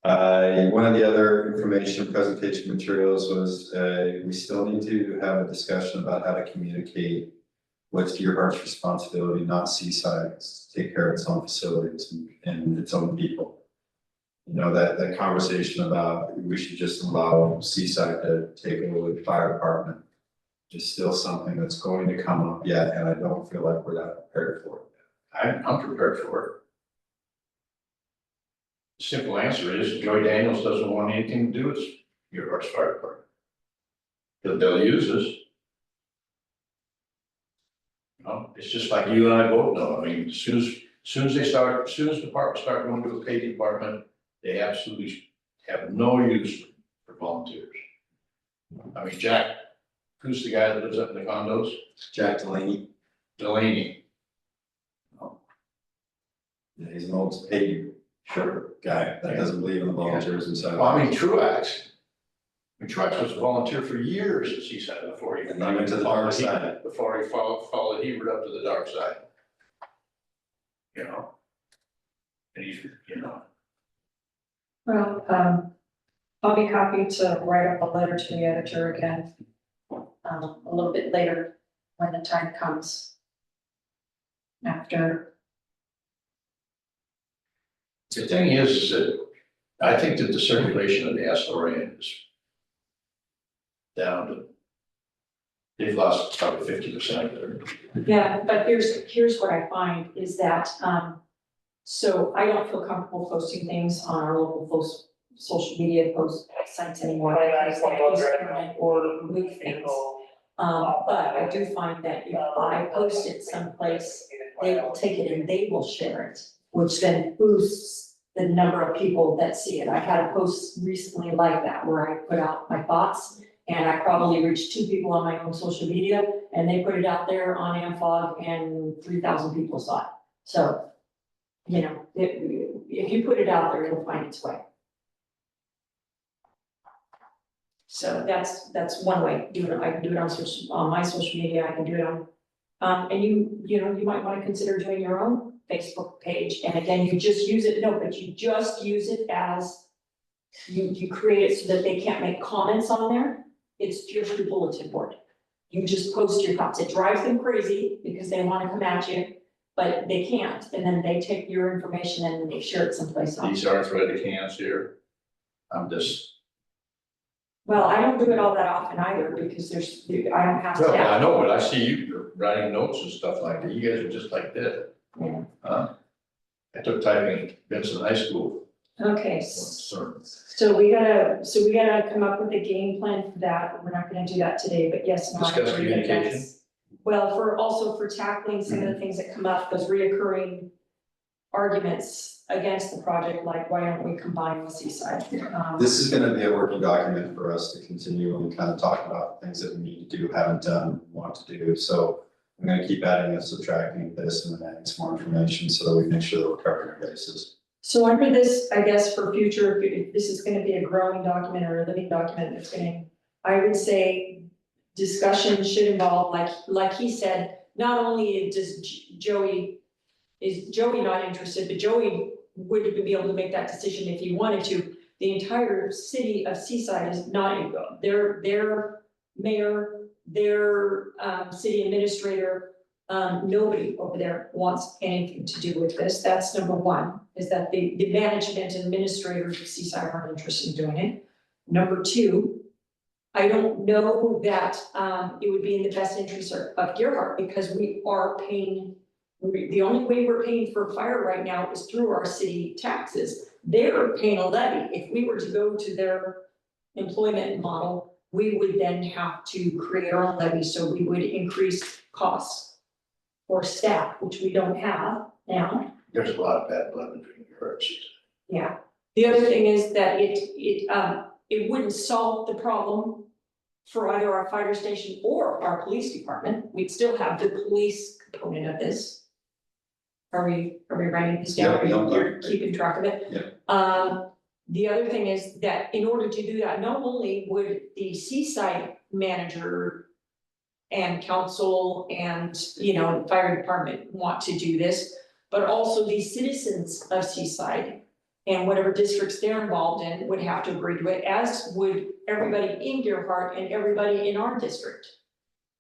One of the other information presentation materials was, we still need to have a discussion about how to communicate what's Gerhart's responsibility, not Seaside's, to take care of its own facilities and its own people. You know, that conversation about we should just allow Seaside to take over the fire department is still something that's going to come up yet, and I don't feel like we're that prepared for it. I'm prepared for it. Simple answer is Joy Daniels doesn't want anything to do with your fire department. They'll use us. You know, it's just like you and I both know. I mean, as soon as departments start going to a paid department, they absolutely have no use for volunteers. I mean, Jack, who's the guy that lives up in the condos? Jack Delaney, Delaney. yeah, he's an old paid guy that doesn't believe in the volunteers himself. Well, I mean, Truax. Truax was a volunteer for years at Seaside before he. And he went to the dark side. Before he followed Hebert up to the dark side. You know? And he's, you know. Well, I'll be happy to write up a letter to the editor again, a little bit later when the time comes. After, The thing is that I think that the circulation of the Astorian is down to, they've lost probably 50% of their. yeah, but here's what I find is that, so I don't feel comfortable posting things on our local social media post sites anymore, because they discriminate or leak things. But I do find that if I post it someplace, they will take it and they will share it, which then boosts the number of people that see it. I had a post recently like that where I put out my thoughts and I probably reached 2 people on my own social media and they put it out there on Amfog and 3,000 people saw it. So, you know, if you put it out there, it'll find its way. So that's one way, I can do it on my social media, I can do it on And you might wanna consider doing your own Facebook page, and again, you just use it, no, but you just use it as, you create it so that they can't make comments on there, it's just your bulletin board. You just post your thoughts, it drives them crazy because they wanna come at you, but they can't, and then they take your information and they share it someplace else. These arthritic hands here, I'm just, Well, I don't do it all that often either, because I don't have well, I to. know, but I see you writing notes and stuff like that, you guys are just like that. Yeah. I took typing at Vincent High School, Okay, so, so we gotta come up with a game plan for that, we're not gonna do that today, but yes, no. I Discuss agree that communication. that's- Well, also for tackling some of the things that come up, those reoccurring arguments against the project, like why don't we combine with Seaside? This is gonna be a working document for us to continue and kind of talk about things that we need to do, haven't done, want to do. So I'm gonna keep adding and subtracting this and then adding some more information so that we make sure that we're covering our bases. So under this, I guess for future, if this is gonna be a growing document or a living document, it's gonna, I would say discussion should involve, like he said, not only does is Joey not interested, but Joey wouldn't even be able to make that decision if he wanted to. The entire city of Seaside is not, their mayor, their city administrator, nobody over there wants anything to do with this. That's number one, is that the management and administrators of Seaside aren't interested in doing it. Number two, I don't know that it would be in the best interest of Gerhart, because we are paying, the only way we're paying for fire right now is through our city taxes. They're paying a levy. If we were to go to their employment model, we would then have to create our own levy, so we would increase costs for staff, which we don't have now. there's a lot of bad blood between your hearts. Yeah. The other thing is that it wouldn't solve the problem for either our fire station or our police department. We'd still have the police component of this. Are we writing this down? Yeah, You're keeping track of it? Yeah. The other thing is that in order to do that, not only would the Seaside manager and council and, the fire department want to do this, but also the citizens of Seaside and whatever districts they're involved in would have to agree to it, as would everybody in Gerhart and everybody in our district.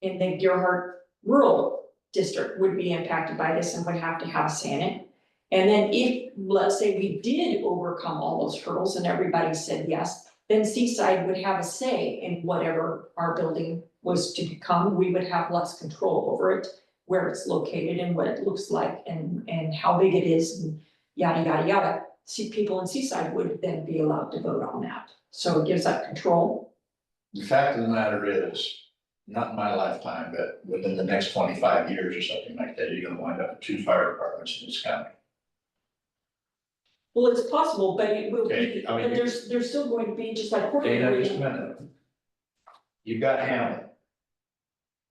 In the Gerhart rural district would be impacted by this and would have to have a say in it. And then if, let's say we did overcome all those hurdles and everybody said yes, then Seaside would have a say in whatever our building was to become. We would have less control over it, where it's located and what it looks like and how big it is and yada, yada, yada. People in Seaside would then be allowed to vote on that. So it gives that control. The fact of the matter is, not in my lifetime, but within the next 25 years or something like that, you're gonna wind up with 2 fire departments in this county. Well, it's possible, but it will Okay, be, I mean, but there's still going to be, just like Dana, Portland. just a minute. You've got Hamlin.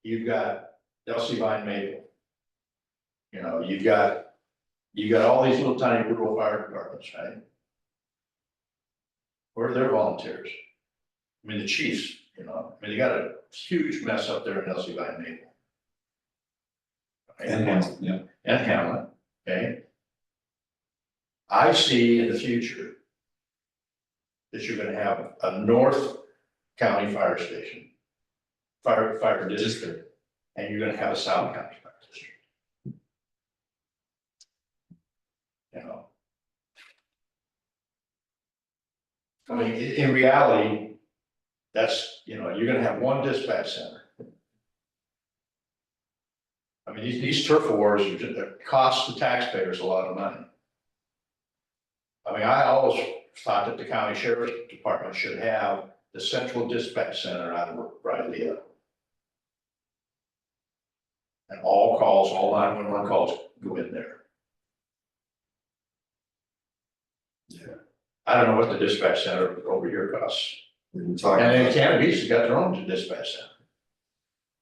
You've got Elsie Vine Maple. You've got all these little tiny rural fire departments, right? Where are their volunteers? I mean, the chiefs, they got a huge mess up there in Elsie Vine Maple. And Hamilton, yeah. And Hamlin, okay? I see in the future that you're gonna have a North County fire station, fire district, and you're gonna have a South County fire district. I mean, in reality, that's, you're gonna have one dispatch center. I mean, these turf wars cost the taxpayers a lot of money. I mean, I always thought that the county sheriff's department should have the central dispatch center out of Riley. And all calls, all 911 calls go in there. Yeah. I don't know what the dispatch center over here costs. We've been talking And then about, Cannon Beach has got their own dispatch center.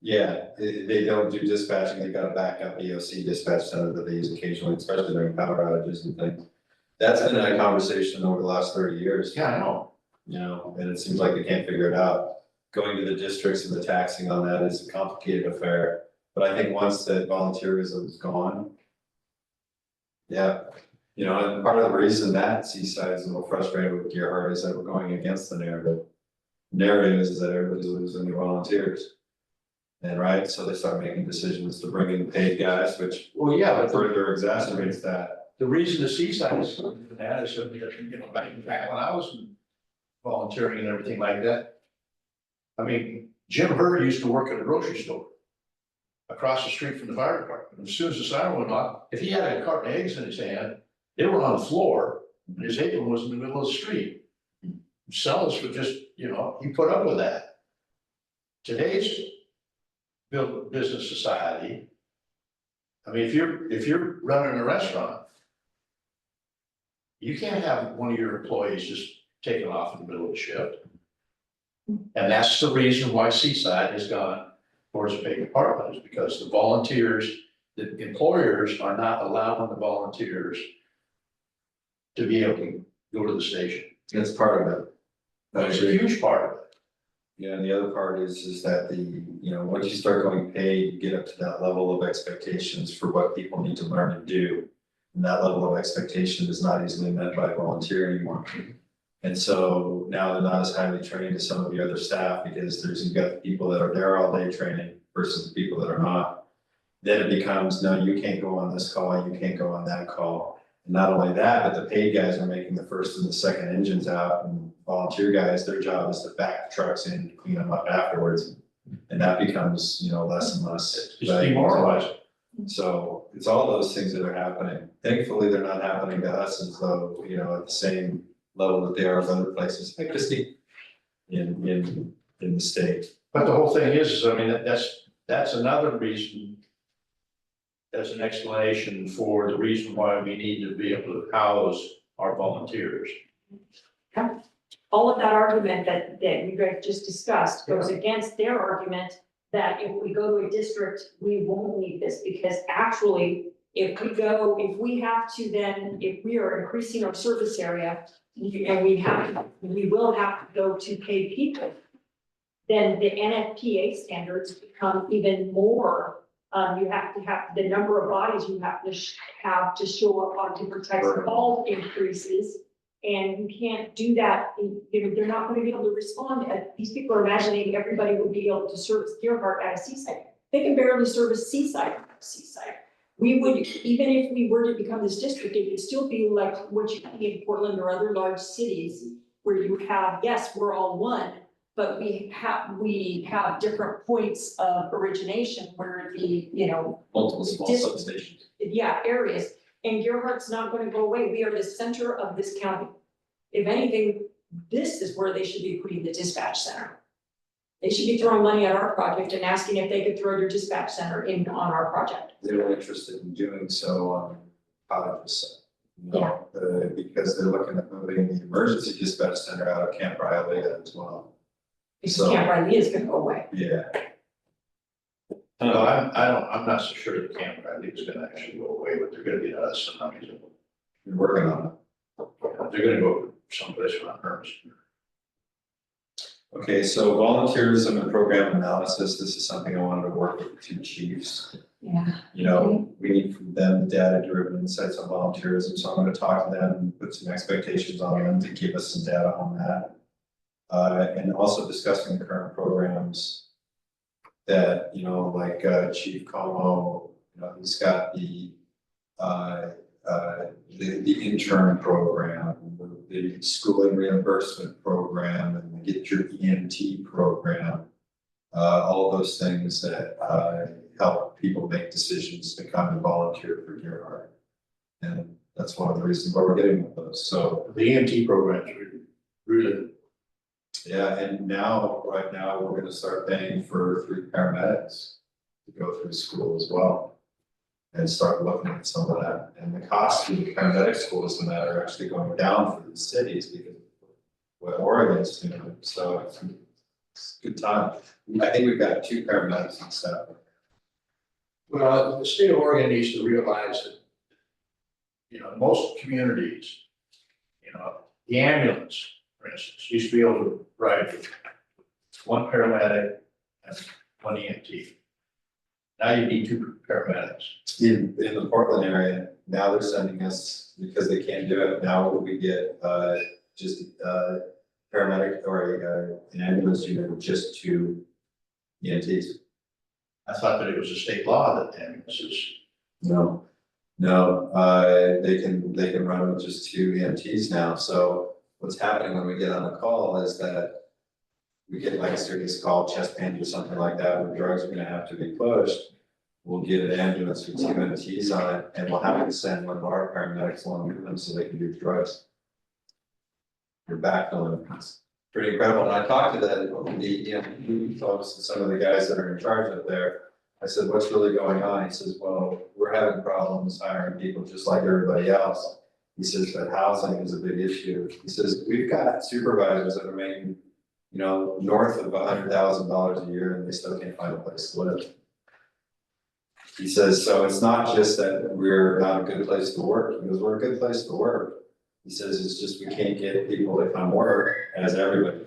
yeah, they don't do dispatching, they've got a backup EOC dispatch center that they use occasionally, especially during power outages and things. That's been a conversation over the last 30 years. Yeah, I know. And it seems like they can't figure it out. Going to the districts and the taxing on that is a complicated affair. But I think once that volunteerism is gone. Yeah, you know, and part of the reason that Seaside is a little frustrated with Gearhart is that we're going against the narrative. Narrative is that everybody's losing the volunteers. And right, so they start making decisions to bring in paid guys, which Well, yeah, but further exacerbates that. the reason the Seaside is doing that is, back when I was volunteering and everything like that. I mean, Jim Hurd used to work at a grocery store across the street from the fire department. As soon as the siren went off, if he had a carton of eggs in his hand, they were on the floor, and his apron was in the middle of the street. Sellers would just, he put up with that. Today's business society, I mean, if you're running a restaurant, you can't have one of your employees just taken off in the middle of the shift. And that's the reason why Seaside has gone towards a big department, is because the volunteers, the employers are not allowing the volunteers to be able to go to the station. That's part of it. That's a huge part of it. Yeah, and the other part is that once you start going paid, you get up to that level of expectations for what people need to learn and do. And that level of expectation is not easily met by volunteer anymore. And so now they're not as highly trained as some of the other staff, because you've got the people that are there all day training versus the people that are not. Then it becomes, no, you can't go on this call, you can't go on that call. And not only that, but the paid guys are making the first and the second engines out, and volunteer guys, their job is to back the trucks in, clean them up afterwards. And that becomes, less and less. It's demoralizing. So it's all those things that are happening. Thankfully, they're not happening to us as though, at the same level that they are in other places, like Christie in the state. But the whole thing is, I mean, that's another reason, as an explanation for the reason why we need to be able to house our volunteers. All of that argument that we just discussed goes against their argument that if we go to a district, we won't need this, because actually, if we have to then, if we are increasing our service area, and we will have to go to paid people, then the NFPA standards become even more. You have to have the number of bodies you have to show up on different types of calls increases. And you can't do that, they're not gonna be able to respond. These people are imagining everybody would be able to service Gearhart at a Seaside. They can barely service Seaside. We would, even if we were to become this district, it would still be like what you see in Portland or other large cities, where you have, yes, we're all one, but we have different points of origination where the, Multiple small substations. areas. And Gearhart's not gonna go away. We are the center of this county. If anything, this is where they should be putting the dispatch center. They should be throwing money at our project and asking if they could throw their dispatch center on our project. They were interested in doing so on cottages. Because they're looking at moving the emergency dispatch center out of Camp Riley as well. Because So- Camp Riley is gonna go away. Yeah. No, I'm not so sure the Camp Riley is gonna actually go away, but they're gonna get us, and I mean, We're working on they're gonna go someplace around Herms. it. Okay, so volunteerism and program analysis, this is something I wanted to work with the two chiefs. Yeah. We need from them data-driven insights on volunteerism, so I'm gonna talk to them and put some expectations on them to give us some data on that. And also discussing the current programs that, like Chief Como, he's got the intern program, the schooling reimbursement program, and the Get Your EMT program. All those things that help people make decisions to come and volunteer for Gearhart. And that's one of the reasons why we're getting those. So The EMT programs really, yeah, and right now, we're gonna start paying for 3 paramedics to go through school as well. And start looking at some of that, and the cost of the paramedic schools and that are actually going down for the cities because of what Oregon's doing, so it's a good time. I think we've got 2 paramedics on staff. well, the state of Oregon needs to realize that, most communities, the ambulance, for instance, used to be able to ride with 1 paramedic and 1 EMT. Now you need 2 paramedics. In the Portland area, now they're sending us, because they can't do it, now we get, just, paramedic or an ambulance unit with just 2 EMTs. I thought that it was a state law that ambulances, No, they can run with just 2 EMTs now, so what's happening when we get on a call is that we get like a serious call, chest pains or something like that, where drugs are gonna have to be pushed. We'll get an ambulance with 2 EMTs on it, and we'll have to send one of our paramedics along with them so they can do the drugs. You're backfilling, it's pretty incredible, and I talked to the EMT folks and some of the guys that are in charge up there. I said, what's really going on? He says, well, we're having problems hiring people just like everybody else. He says, but housing is a big issue. He says, we've got supervisors that are making, north of $100,000 a year and they still can't find a place to live. He says, so it's not just that we're not a good place to work, because we're a good place to work. He says, it's just we can't get people to come work as everybody.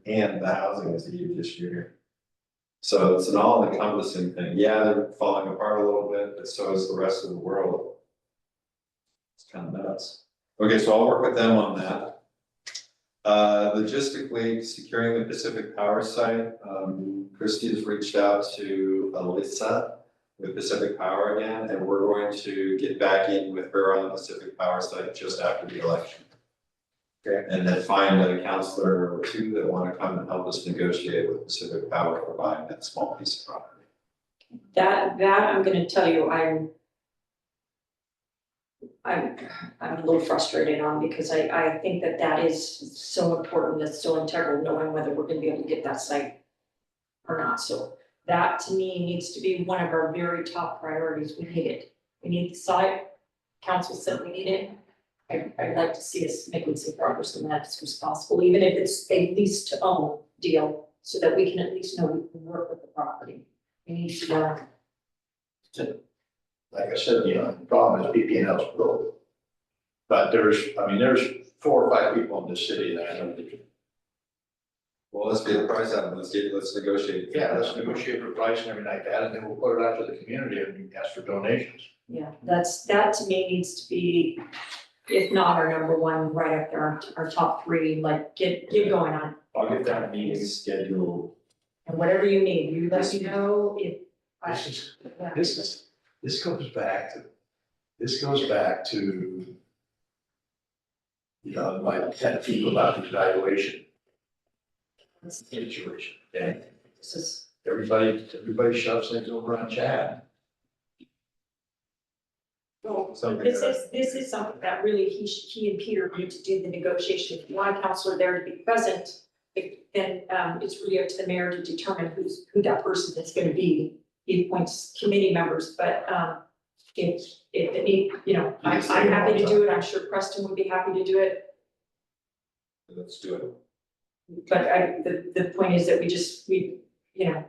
And the housing is a huge issue here. So it's an all encompassing thing. Yeah, they're falling apart a little bit, but so is the rest of the world. It's kind of nuts. Okay, so I'll work with them on that. Logistically, securing the Pacific Power site, Christie has reached out to Alyssa with Pacific Power again, and we're going to get back in with her on the Pacific Power site just after the election. Okay. And then find a counselor or 2 that want to come and help us negotiate with Pacific Power for buying that small piece of property. That I'm gonna tell you, I'm a little frustrated on, because I think that is so important, that's so integral, knowing whether we're gonna be able to get that site or not. So that to me needs to be one of our very top priorities. We need it. We need the site. Council said we need it. I'd like to see us making some progress on that as soon as possible, even if it's a lease to own deal, so that we can at least know we can work with the property. We need to learn. like I said, the problem is PPNL's broke. But there's 4 or 5 people in this city that I know that. Well, let's get the price out, let's negotiate. Yeah, let's negotiate a price and everything like that, and then we'll put it out to the community and ask for donations. Yeah, that to me needs to be, if not our number 1, right up there, our top 3, like get going on it. I'll get that meeting scheduled. And whatever you need, you let me know if. This goes back to, my pet peeve about the evaluation situation, okay? This is, Everybody shoves things over on Chad. Something this that- is something that really he and Peter need to do the negotiation. If you want a counselor there to be present, then it's really up to the mayor to determine who that person is gonna be. He appoints committee members, but if it need, I'm happy to do it. I'm sure Preston would be happy to do it. Let's do it. But the point is that we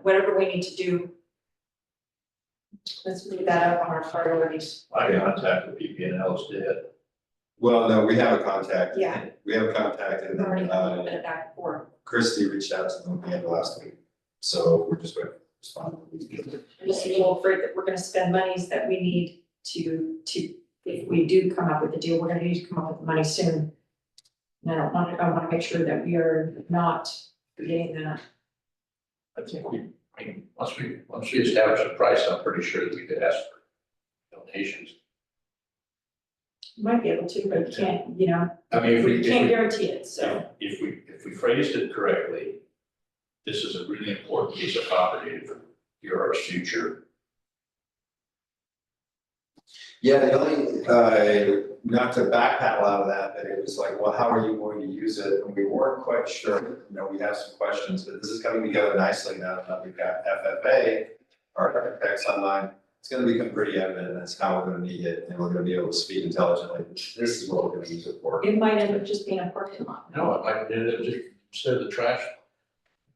whatever we need to do. Let's move that up on our priorities. My contact with PPNL is dead. Well, no, we have a contact. Yeah. We have a contact, and We've already had a little then, bit of back and forth. Christie reached out to them at the end of last week, so we're just waiting to respond. I'm just a little afraid that we're gonna spend monies that we need to, if we do come up with a deal, we're gonna need to come up with the money soon. And I wanna make sure that we are not forgetting that. I think once we establish a price, I'm pretty sure that we could ask for donations. You might be able to, but you can't, I mean, if we we, can't guarantee it, so. if we phrased it correctly, this is a really important piece of property for your future. Yeah, the only, not to backpedal out of that, but it was like, well, how are you going to use it? And we weren't quite sure, we have some questions, but this is coming together nicely now that we've got FFA, our architects online. It's gonna become pretty evident, that's how we're gonna need it, and we're gonna be able to speak intelligently. This is what we're gonna use it for. It might end up just being a parking lot. No, it might, instead of the trash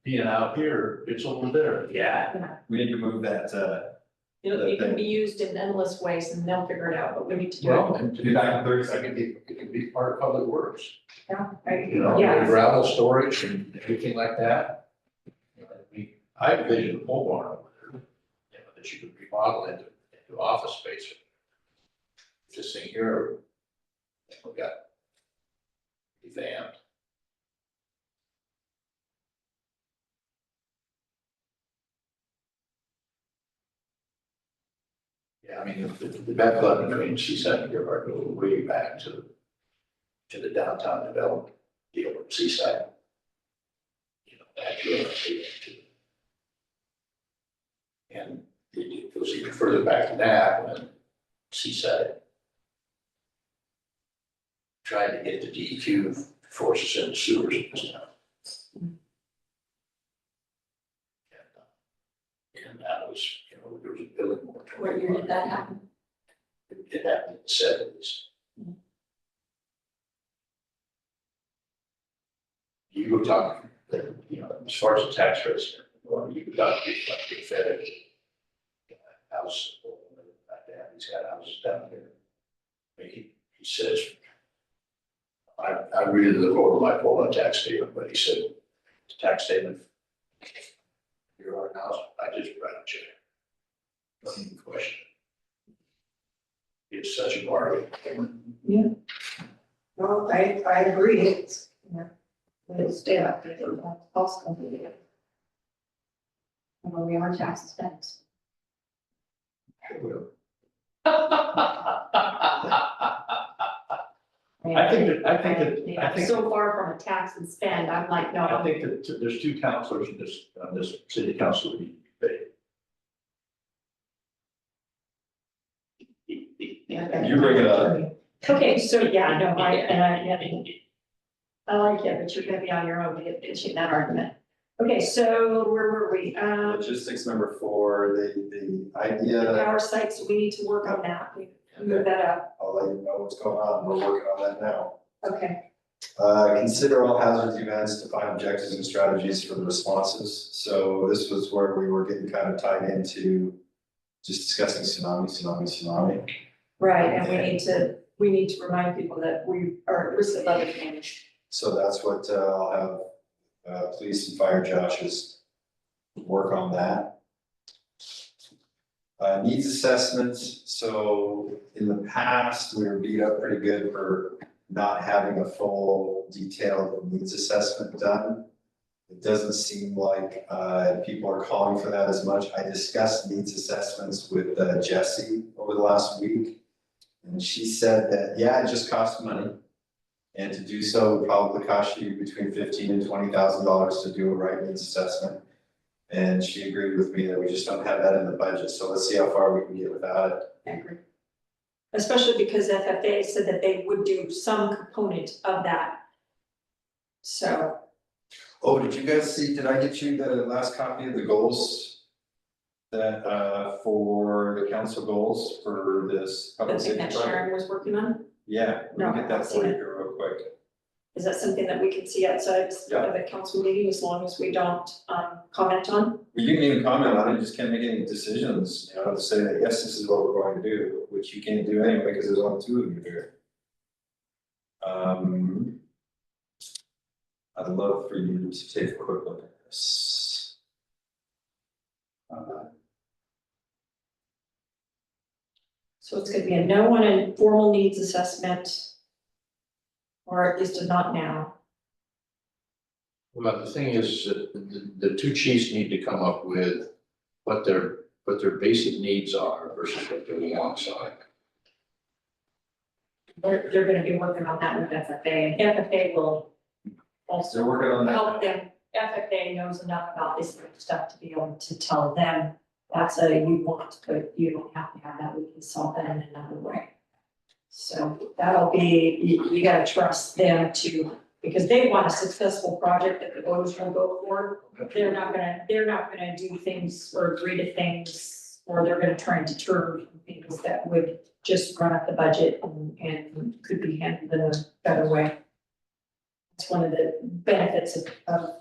being out here, it's over there. Yeah. We need to move that, It can be used in endless ways and they'll figure it out, but we need to do Well, it. and to be back in 30 seconds, it can be part of public works, Yeah, gravel storage and everything like that. I envision a pole barn over there. that you could remodel into office space. This thing here, we got revamped. Yeah, I mean, the background between Seaside and Gerhart go way back to the downtown development deal with Seaside. You know, that and it goes even further back than that when Seaside tried to get the DEQ to force us into sewers and stuff. And that was, you know, there was a building moratorium. What year did that happen? It happened in the seventies. You were talking, you know, as far as the tax rates, well, you got to be like big fed house, like that. He's got houses down there. I mean, he says, I really look over my Poland tax statement, but he said, the tax statement, your house, I just write a check. Nothing to question. It's such a bargain. Well, I agree, it's, you know, it's still, it's also completely. When we are tax expense. I think that- So far from a tax and spend, I'm like, I no, think that there's two counselors in this city council that need to be paid. You bring it up. Okay, so yeah, no, I like it, but you're gonna be on your own to get pitching that argument. Okay, so where were we? Logistics number 4, the idea, Power sites, we need to work on that, we move that up, I'll let you know what's going on, we're working on that now. okay. Consider all hazards events, define objectives and strategies for the responses. So this was where we were getting kind of tied into just discussing tsunami. Right, and we need to remind people that we are at risk of other things. So that's what I'll have police and fire Josh's work on that. Needs assessments. So in the past, we were beat up pretty good for not having a full detailed needs assessment done. It doesn't seem like people are calling for that as much. I discussed needs assessments with Jessie over the last week. And she said that, yeah, it just costs money. And to do so would probably cost you between $15,000 and $20,000 to do a right needs assessment. And she agreed with me that we just don't have that in the budget. So let's see how far we can get without it. I agree. Especially because FFA said that they would do some component of that. So, Oh, did you guys see, did I get you the last copy of the goals? That, for the council goals for this the public thing safety that project? Sharon was working on, Yeah, No, let me get that I've for seen you it. here real quick. is that something that we can see outside of the council meeting as long as we don't comment on? Well, you can even comment on it, you just can't make any decisions, you know, to say that, yes, this is what we're going to do, which you can't do anyway, because there's only 2 of you here. I'd love for you to take a quick look at this. So it's gonna be a no on a formal needs assessment. Or at least a not now. Well, the thing is, that the two chiefs need to come up with what their basic needs are versus what their wants are. They're gonna be working on that with FFA, and FFA will also They're working on that. help them. FFA knows enough about this kind of stuff to be able to tell them, that's a you want, but you don't have to have that, we can solve that in another way. So that'll be, you gotta trust them to, because they want a successful project that the voters will go for. They're not gonna do things or agree to things, or they're gonna try and deter things that would just run up the budget and could be handled in a better way. It's one of the benefits of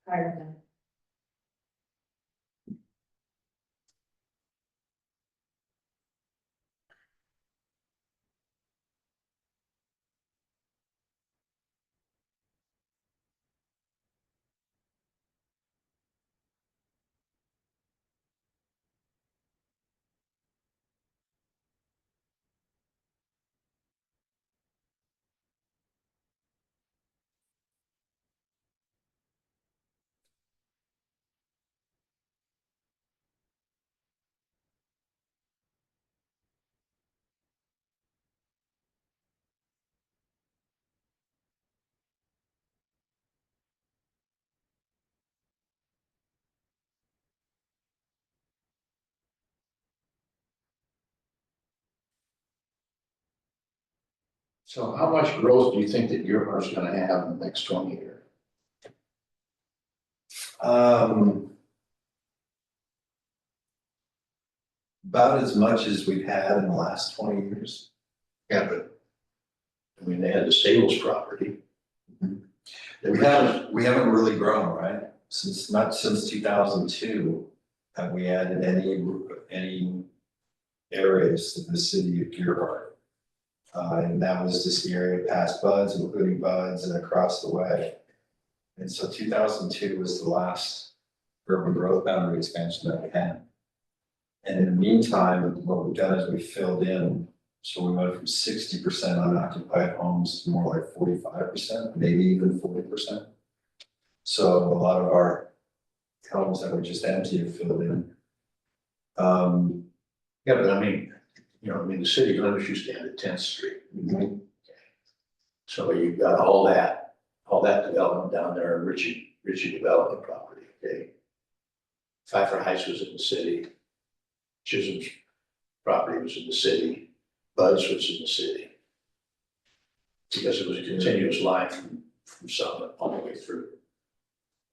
hiring them. So how much growth do you think that your heart's gonna have in the next 20 years? About as much as we've had in the last 20 years. Yeah, but, I mean, they had the Stables property. We haven't really grown, right? Not since 2002 have we added any areas to the city of Dearborn. And that was just the area past Buds, including Buds and across the way. And so 2002 was the last urban growth boundary expansion that we had. And in the meantime, what we've done is we filled in, so we went from 60% unoccupied homes to more like 45%, maybe even 40%. So a lot of our homes that were just empty have filled in. Yeah, but I mean, the city limits used to end at 10th Street. So you've got all that development down there, Ritchie development property, okay? Pfeiffer Heights was in the city. Chisholm's property was in the city. Bud's was in the city. Because it was a continuous line from Summit all the way through.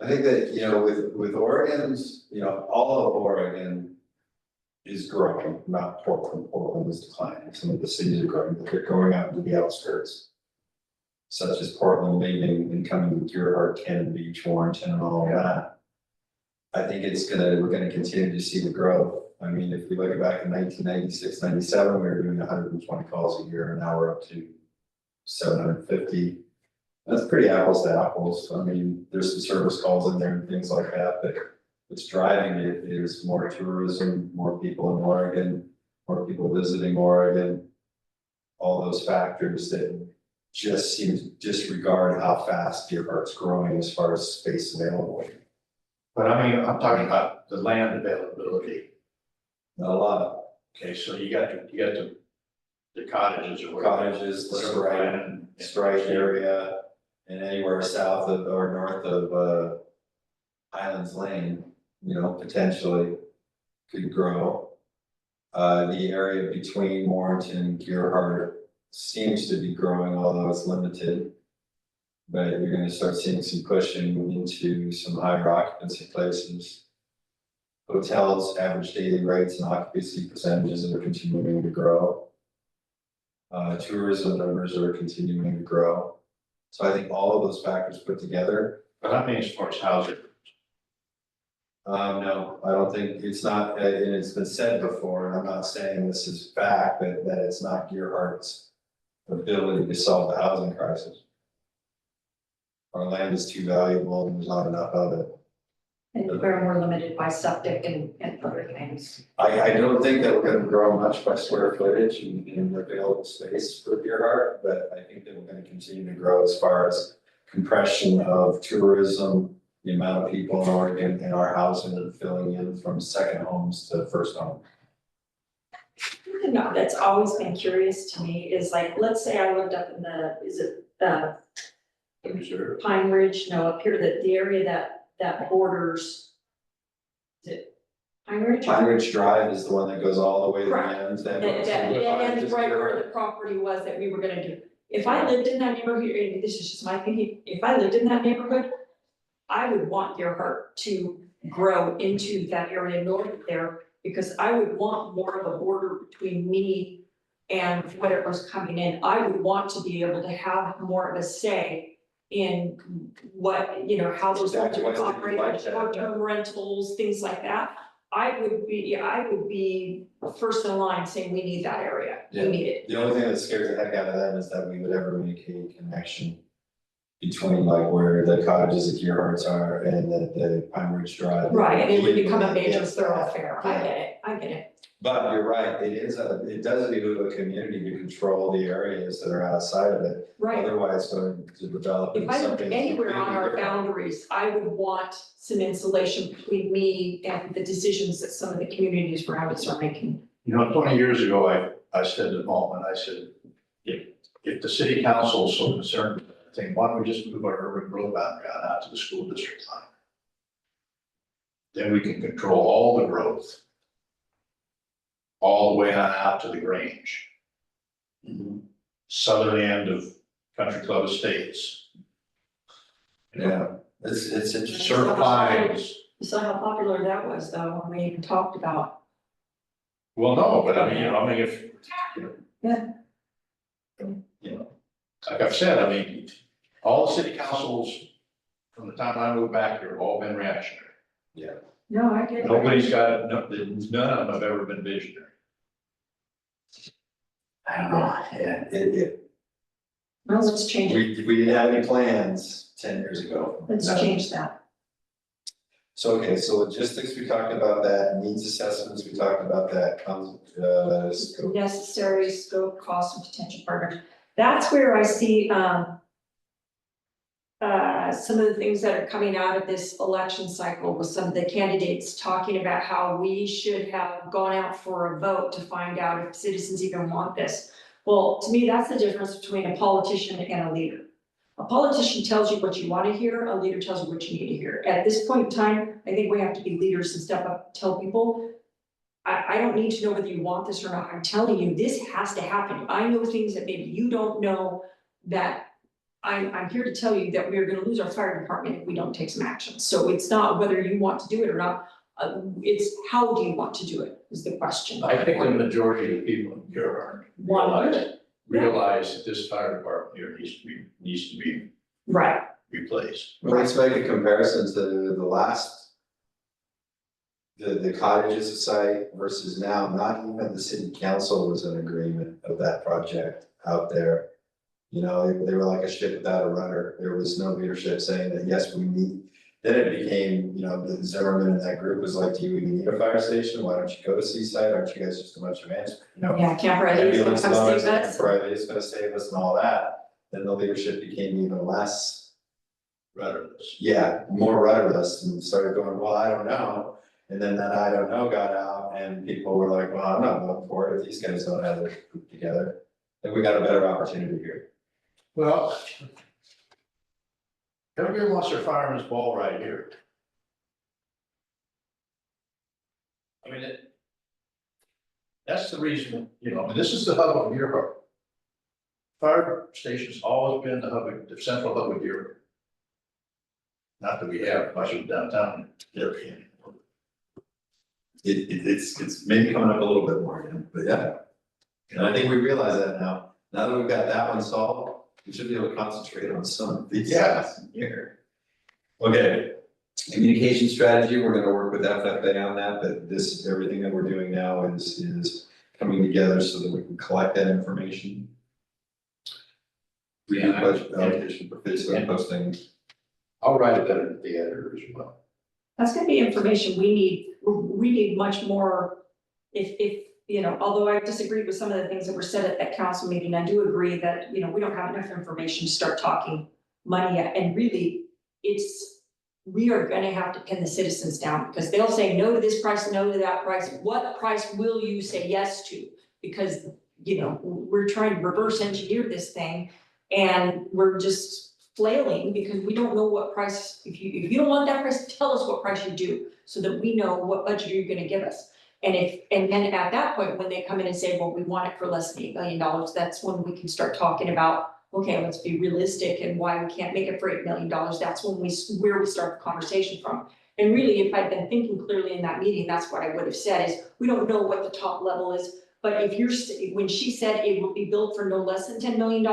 I think that, with Oregon's, all of Oregon is growing, not Portland. Portland is declining. Some of the cities are growing, but they're going out to the outskirts. Such as Portland leaving and coming to Deerheart, Cannon Beach, Warrenton, and all of that. I think we're gonna continue to see the growth. I mean, if we look back in 1996, 97, we were doing 120 calls a year, and now we're up to 750. That's pretty apples to apples. I mean, there's some service calls in there and things like that, but what's driving it is more tourism, more people in Oregon, more people visiting Oregon. All those factors that just seem to disregard how fast Deerheart's growing as far as space available. But I mean, I'm talking about the land availability. Not a lot. Okay, so you got the cottages or Cottages, the Strike area, and anywhere south of or north of Highlands Lane, potentially could grow. The area between Warrenton and Deerheart seems to be growing, although it's limited. But you're gonna start seeing some pushing into some higher occupancy places. Hotels, average daily rates and occupancy percentages are continuing to grow. Tourism numbers are continuing to grow. So I think all of those factors put together. But I mean, as far as housing. No, I don't think it's not, and it's been said before, and I'm not saying this is fact, but that it's not Deerheart's ability to solve the housing crisis. Our land is too valuable and there's not enough of it. And we're more limited by septic and other things. I don't think that we're gonna grow much by square footage and available space for Deerheart, but I think that we're gonna continue to grow as far as compression of tourism, the amount of people in Oregon and our housing and filling in from second homes to first home. No, that's always been curious to me is like, let's say I lived up in Pine Ridge, no, up here, the area that borders. Is it Pine Ridge? Pine Ridge Drive is the one that goes all the way to the Correct. end. That ends right where the property was that we were gonna do. If I lived in that neighborhood, and this is just my opinion, if I lived in that neighborhood, I would want Deerheart to grow into that area north of there, because I would want more of a border between me and whatever's coming in. I would want to be able to have more of a say in what, how those Exactly. rentals operate, short-term rentals, things like that. I would be first in line saying, we need that area, we Yeah. need it. The only thing that scares the heck out of them is that we would ever make a connection between like where the cottages at Deerhearts are and the Pine Ridge Drive. Right, and it would become a major Yes. thoroughfare, I Yeah. get it. But you're right, it does behoove a community to control the areas that are outside of it. Right, Otherwise, going to develop if into I lived something. anywhere on our completely different. boundaries, I would want some insulation between me and the decisions that some of the communities around us are making. 20 years ago, I said to Malton, I said, if the city council is so concerned with that thing, why don't we just move our urban growth boundary on out to the school district line? Then we can control all the growth. All the way on out to the Grange. Mhm. southern end of Country Club Estates. Yeah, it's interesting. Certified, You saw how popular that was though, when we even talked about. well, no, but I mean, you know, I mean, if. Yeah. You know, like I've said, I mean, all the city councils from the time I moved back here have all been reactionary. No, I get it. Nobody's got, none of them have ever been visionary. I don't know, yeah, Well, let's change it. we didn't have any plans 10 years ago. Let's No. change that. So, okay, so logistics, we talked about that, needs assessments, we talked about that, scope. Necessary scope, cost, and potential partners. That's where I see, some of the things that are coming out of this election cycle with some of the candidates talking about how we should have gone out for a vote to find out if citizens even want this. Well, to me, that's the difference between a politician and a leader. A politician tells you what you want to hear, a leader tells you what you need to hear. At this point in time, I think we have to be leaders and step up, tell people, I don't need to know whether you want this or not. I'm telling you, this has to happen. I know things that maybe you don't know, that I'm here to tell you that we are gonna lose our fire department if we don't take some action. So it's not whether you want to do it or not, it's how do you want to do it is the question. I think the majority of the people in here are realize that this fire department here needs to be Right, replaced. Let's make a comparison to the last. The cottages site versus now, not even the city council was in agreement of that project out there. You know, they were like a ship without a rudder, there was no leadership saying that, yes, we need. Then it became, you know, the Zimmerman and that group was like, do we need a fire station, why don't you go to Seaside, aren't you guys just a bunch of ants, you know? yeah, Camper Eddie is gonna Ambulance come dollars, save us. Friday is gonna save us and all that, then the leadership became even less, Rudderless. yeah, more rudderless and started going, well, I don't know. And then that I don't know got out and people were like, well, I'm not voting for it if these guys don't have their group together. And we got a better opportunity here. Well, everybody wants their fireman's ball right here. I mean, that's the reason, you know, and this is the hub of your heart. Fire station's always been the hub, the central hub of your. Not that we have much of downtown area. It's maybe coming up a little bit more again, but yeah. And I think we realize that now. Now that we've got that one solved, we should be able to concentrate on some of these. Yeah. things here. Okay, communication strategy, we're gonna work with FFA on that, but this, everything that we're doing now is coming together so that we can collect that information. We do Yeah, budget allocation for Facebook posting. I'll write it better to the editor as well. That's gonna be information we need much more, if, you know, although I disagreed with some of the things that were said at that council meeting, I do agree that, you know, we don't have enough information to start talking money yet, and really, we are gonna have to pin the citizens down, because they'll say no to this price, no to that price, what price will you say yes to? Because, you know, we're trying to reverse engineer this thing, and we're just flailing because we don't know what price, if you don't want that price, tell us what price you do, so that we know what budget you're gonna give us. And then at that point, when they come in and say, well, we want it for less than $8 million, that's when we can start talking about, okay, let's be realistic and why we can't make it for $8 million. That's when where we start the conversation from. And really, if I'd been thinking clearly in that meeting, that's what I would have said is, we don't know what the top level is, but when she said it will be built for no less than $10 million,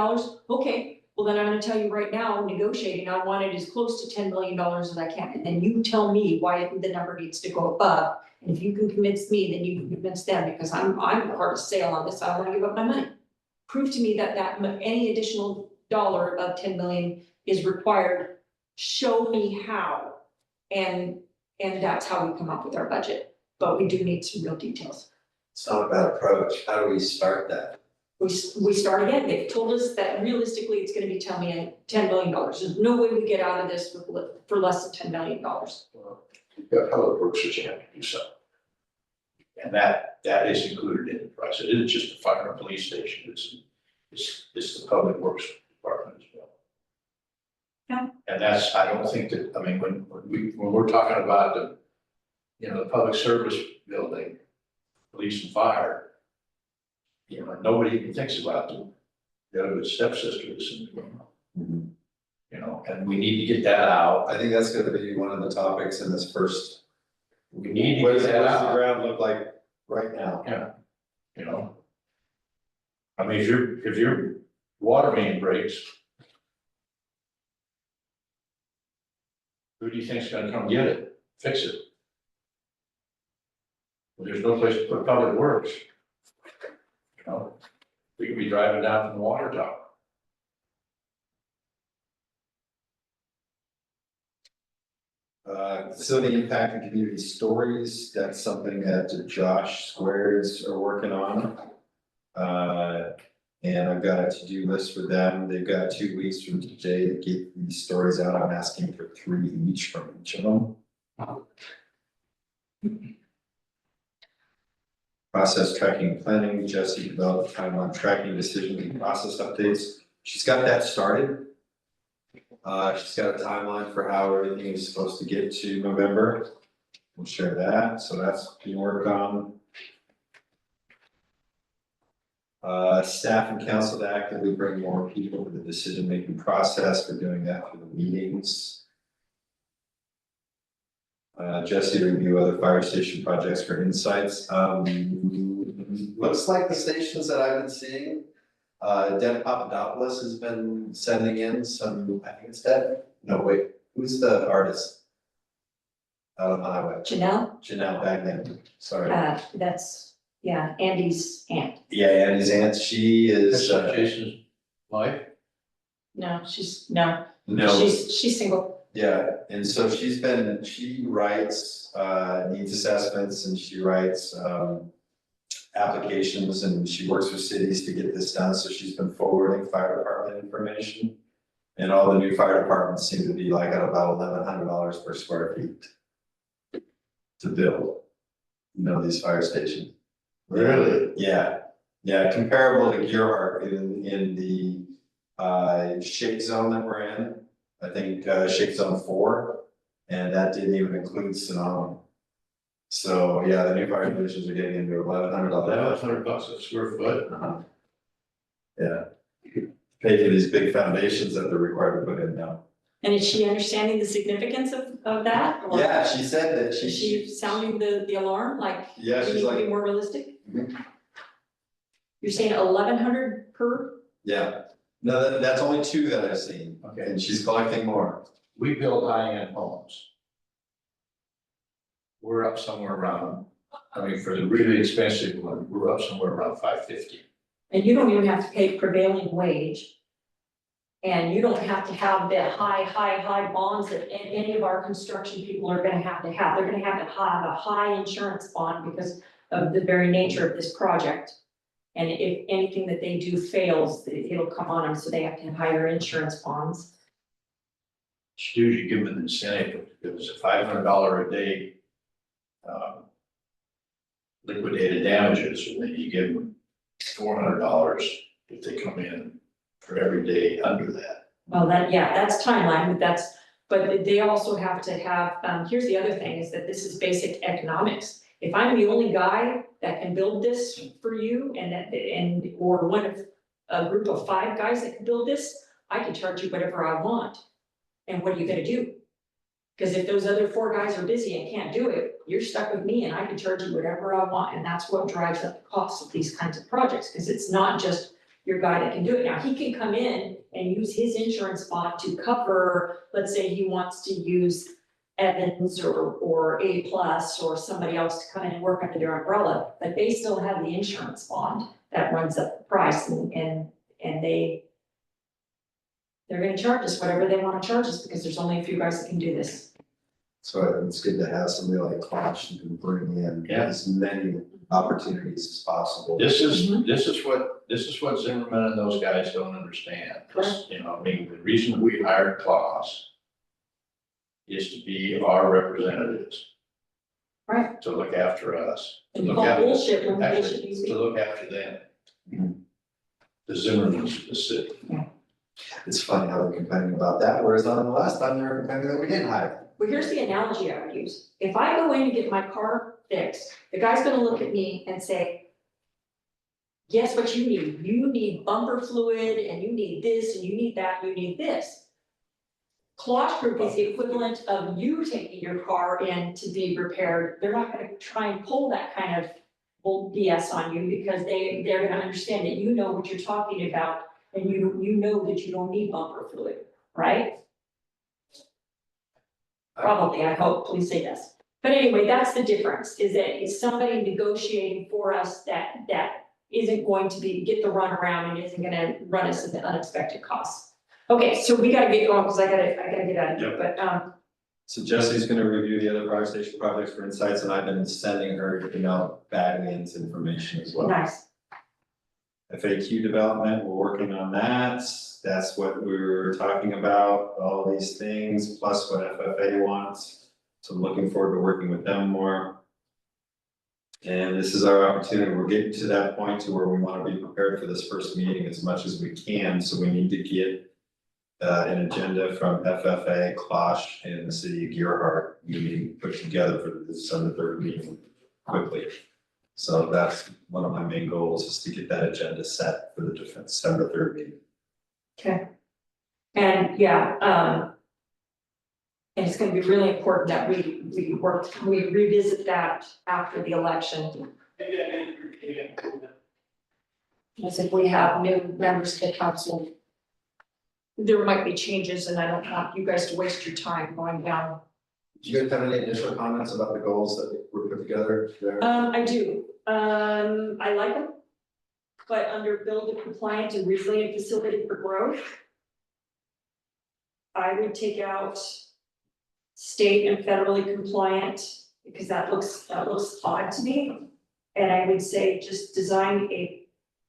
okay, well then I'm gonna tell you right now, negotiating, I want it as close to $10 million as I can. And then you tell me why the number needs to go above. And if you can convince me, then you can convince them, because I'm the hardest sale on this, I don't wanna give up my money. Prove to me that any additional dollar of 10 million is required, show me how. And that's how we come up with our budget, but we do need some real details. It's not a bad approach, how do we start that? We start again, they've told us that realistically, it's gonna be $10 million, there's no way we get out of this for less than $10 million. Well, you've got public works that you have to do something. And that is included in the price. It isn't just the fire and police station, it's the public works department as well. Yeah. And that's, I don't think that, I mean, when we're talking about the public service building, police and fire, nobody even thinks about got a good stepsister that's in the room, Mhm. you know, and we need to get that out. I think that's gonna be one of the topics in this first. We need to What get does that the out, ground look like right now? you know? I mean, if your water main breaks, who do you think's gonna come get it, fix it? Well, there's no place to put public works. You know, we could be driving down from the water tower. Facility impact and community stories, that's something that Josh Squares are working on. And I've got a to-do list for them, they've got 2 weeks from today to get these stories out, I'm asking for 3 each from each of them. Process tracking and planning, Jesse developed timeline tracking decision and process updates, she's got that started. She's got a timeline for how everything is supposed to get to November. We'll share that, so that's being worked on. Staff and council to actively bring more people to the decision-making process, we're doing that through the meetings. Jesse to review other fire station projects for insights, looks like the stations that I've been seeing. Deb Papadopoulos has been sending in some, I think it's Deb, no, wait, who's the artist? Out on the highway, Janelle, Bagnan, sorry. that's, yeah, Andy's aunt. Yeah, Andy's aunt, she is, Jason's wife, No, she's single. yeah, and so she writes, needs assessments and she writes, applications and she works with cities to get this done, so she's been forwarding fire department information. And all the new fire departments seem to be like at about $1,100 per square feet to build, you know, these fire stations. Really? Yeah, comparable to Gearhart in the shake zone that we're in, I think shake zone 4, and that didn't even include Sonoma. So, yeah, the new fire stations are getting into $1,100. $1,100 a square foot. Yeah. Pay for these big foundations that they're required to put in now. And is she understanding the significance of that? Or Yeah, she said that is she sounding the alarm, like, yeah, we she's need to like, be more realistic? Mhm. You're saying 1,100 per? yeah, no, that's only 2 that I've seen, Okay, and she's collecting more. we build high-end homes. We're up somewhere around, I mean, for the really expensive one, we're up somewhere around 550. And you don't even have to pay prevailing wage. And you don't have to have the high bonds that any of our construction people are gonna have to have. They're gonna have to have a high insurance bond because of the very nature of this project. And if anything that they do fails, it'll come on them, so they have to have higher insurance bonds. You do, you give them an incentive, if it was a $500 a day liquidated damages, and then you give them $400 if they come in for every day under that. Well, that's timeline, but they also have to have, here's the other thing, is that this is basic economics. If I'm the only guy that can build this for you or one of a group of 5 guys that can build this, I can charge you whatever I want. And what are you gonna do? Because if those other 4 guys are busy and can't do it, you're stuck with me and I can charge you whatever I want. And that's what drives up the cost of these kinds of projects, because it's not just your guy that can do it. Now, he can come in and use his insurance bond to cover, let's say he wants to use Evans or A Plus or somebody else to come in and work under their umbrella, but they still have the insurance bond that runs up the price and they're gonna charge us whatever they wanna charge us because there's only a few guys that can do this. So it's good to have somebody like Clash who can bring in Yeah. as many opportunities as possible. This is what Zimmerman and those guys don't understand. Correct. You know, I mean, the reason we hired Klaus is to be our representatives. Right. To look after us. To And look call after, bullshit when bullshit actually, needs to to be. look after them. Mhm. The Zimmermans of the city. It's funny how they're complaining about that, whereas on the last time they were complaining that we didn't hire. Well, here's the analogy I would use. If I go in and get my car fixed, the guy's gonna look at me and say, guess what you need? You need bumper fluid and you need this and you need that, and you need this. Cloche Group is the equivalent of you taking your car in to be repaired. They're not gonna try and pull that kind of old BS on you because they're gonna understand that you know what you're talking about and you know that you don't need bumper fluid, right? Probably, I hope, please say yes. But anyway, that's the difference, is that it's somebody negotiating for us that isn't going to get the runaround and isn't gonna run us into unexpected costs. Okay, so we gotta get going, because I gotta get out of here, but, So Jesse's gonna review the other fire station projects for insights, and I've been sending her, back-ends information as well. nice. FAQ development, we're working on that. That's what we were talking about, all these things, plus what FFA wants. So I'm looking forward to working with them more. And this is our opportunity. We're getting to that point to where we want to be prepared for this first meeting as much as we can. So we need to get an agenda from FFA, Cloche, and the city of Gerhart meeting put together for the December 3rd meeting quickly. So that's one of my main goals, is to get that agenda set for the December 3rd meeting. Okay. And yeah, and it's gonna be really important that we revisit that after the election. As if we have new members of the council. There might be changes and I don't want you guys to waste your time going down. Do you guys have any initial comments about the goals that were put together there? I do, I like them. But under build a compliant and resilient facility for growth. I would take out state and federally compliant, because that looks odd to me. And I would say just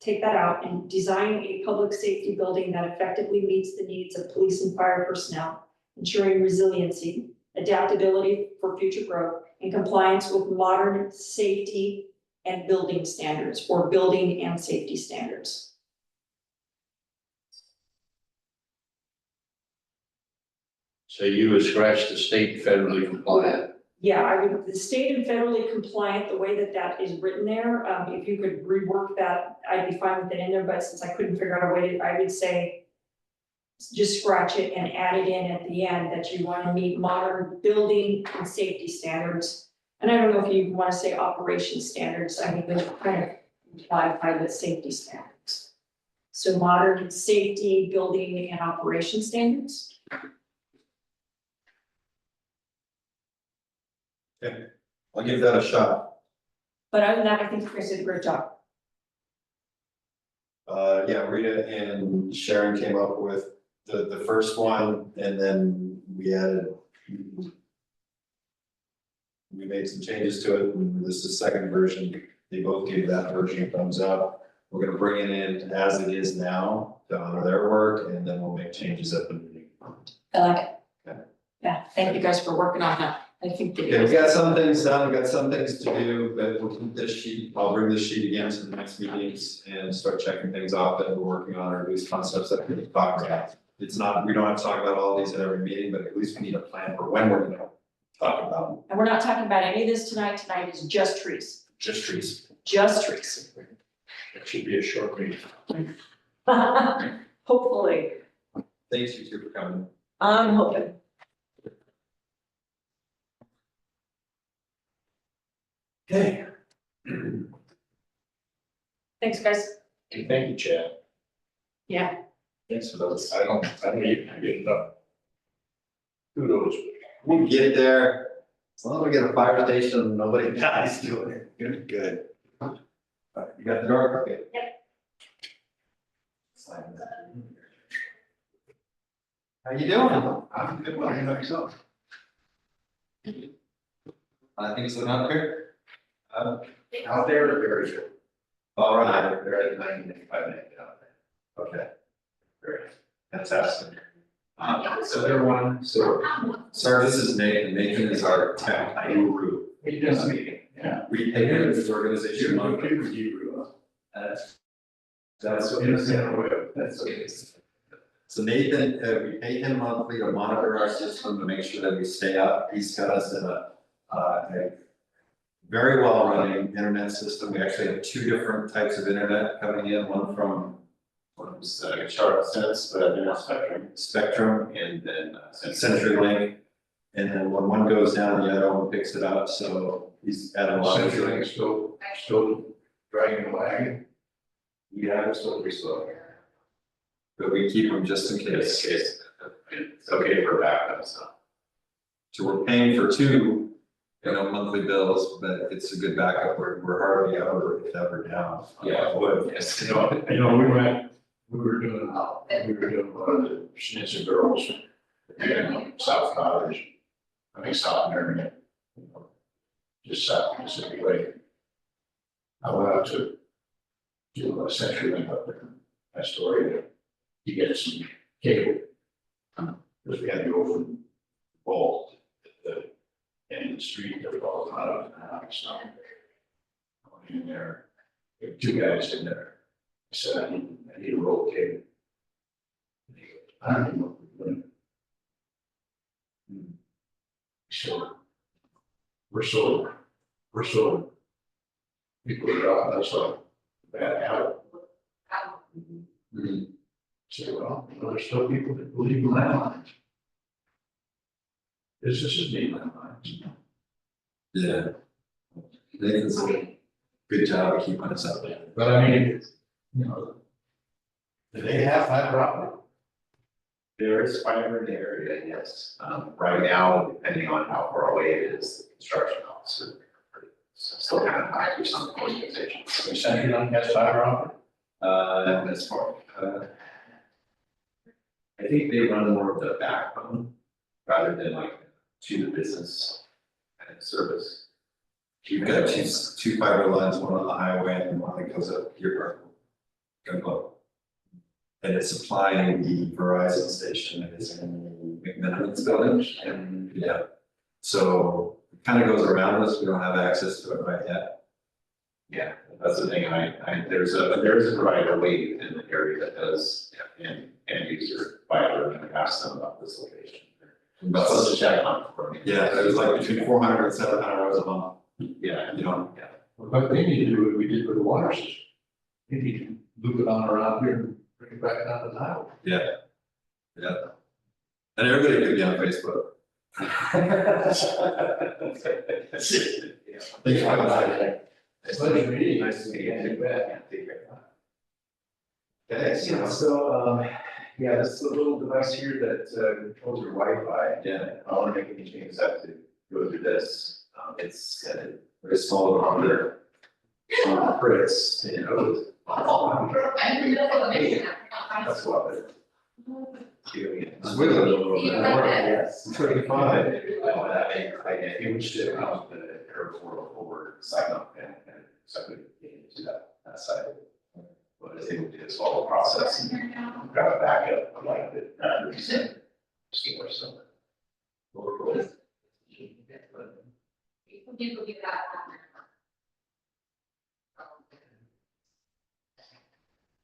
take that out and design a public safety building that effectively meets the needs of police and fire personnel, ensuring resiliency, adaptability for future growth, and compliance with modern safety and building standards, or building and safety standards. So you would scratch the state federally compliant. Yeah, I would, the state and federally compliant, the way that is written there, if you could rework that, I'd be fine with it in there, but since I couldn't figure out a way, I would say just scratch it and add it in at the end that you want to meet modern building and safety standards. And I don't know if you want to say operation standards, I mean, they're kind of implied by the safety standards. So modern safety, building and operation standards. Okay, I'll give that a shot. But other than that, I think Chris did a great job. Yeah, Rita and Sharon came up with the first one, and then we made some changes to it, and this is the second version. They both gave that version a thumbs up. We're gonna bring it in as it is now to honor their work, and then we'll make changes at the meeting. I like it. Okay. Yeah, thank you guys for working on that. I think that. Okay, we got some things done, we got some things to do, but we'll keep this sheet, I'll bring this sheet again to the next meetings and start checking things off that we're working on, or at least concepts that we can talk about. It's not, we don't have to talk about all these at every meeting, but at least we need a plan for when we're gonna talk about them. And we're not talking about any of this tonight. Tonight is just trees, Just trees. just trees. It should be a short meeting. Hopefully, Thanks you two for coming. I'm hoping. Okay. Thanks, guys. Thank you, Chad. Yeah. Thanks for those. I don't even get enough. Kudos. We'll get there. As long as we get a fire station, and nobody dies doing it. Good. You got the door? Okay. Yep. Sign that. How you doing? I'm good, well, how about yourself? Things looking out there? Out there, very good. All right, they're at 95 out there. Okay. Great, fantastic. So everyone, sir, this is Nathan. Nathan is our tech guru. He does meeting, yeah. We pay him this organization monthly. That's what it is. That's what it is. So Nathan, we pay him monthly to monitor our system to make sure that we stay up. He's got us in a very well running internet system. We actually have two different types of internet coming in, one from Charlotte Sense, but they're not Spectrum. Spectrum and then CenturyLink. And then when one goes down, the other one picks it up, so he's added a lot of. CenturyLink is still dragging the wagon. Yeah, it's still pretty slow. But we keep them just in case. It's okay for backup, so. So we're paying for two, monthly bills, but it's a good backup. We're hardly ever down. Yeah, well, yes, we were doing one of the Schnitzer girls, South Cottage, South America, just south of Mississippi Lake. I went out to CenturyLink up there, Astoria, to get some cable. Because we had to go from Bolt at the end of the street, there was all out of the house. Going in there, there were two guys in there. I said, I need a roll of cable. And he goes, I don't even know what we're doing. So we're so people are dropping us off bad habit. So, well, there's still people that believe in landlines. Businesses need landlines. Yeah. Nathan's done a good job of keeping us up there. But I mean, do they have fiber optic? There is fiber in the area, yes. Right now, depending on how far away it is, the construction officer still kind of high for some organizations. So CenturyLink has fiber optic? And as far, I think they run more of the backbone rather than like to the business kind of service. we've got two fiber lines, one on the highway and one that goes up here. Gunpowder. And it's supplying the Verizon station that is in McMillan's building, and yeah. So it kind of goes around us, we don't have access to it right yet. Yeah, that's the thing. There's a provider wave in the area that does end user fiber, and I asked them about this location. But Let's just check on it for me. yeah, it was like between 400 and 700 hours a month, Yeah, Yeah. But they need to do what we did with the water system. They need to loop it on around here and bring it back down to the highway. Yeah. And everybody could be on Facebook. Thanks for coming by. Pleasure meeting you. Nice to meet you. You bet. Okay, Yeah, so, yeah, this is a little device here that controls your Wi-Fi. Yeah. I want to make any changes, I have to go through this. It's very small on there. Chris, that's what it. It's wiggling a little bit. Yes. Pretty fine. That makes, I get huge to out the curve forward, sign up and so I could get into that side. What I was able to do is follow the process and grab a backup of like the 100% score, so.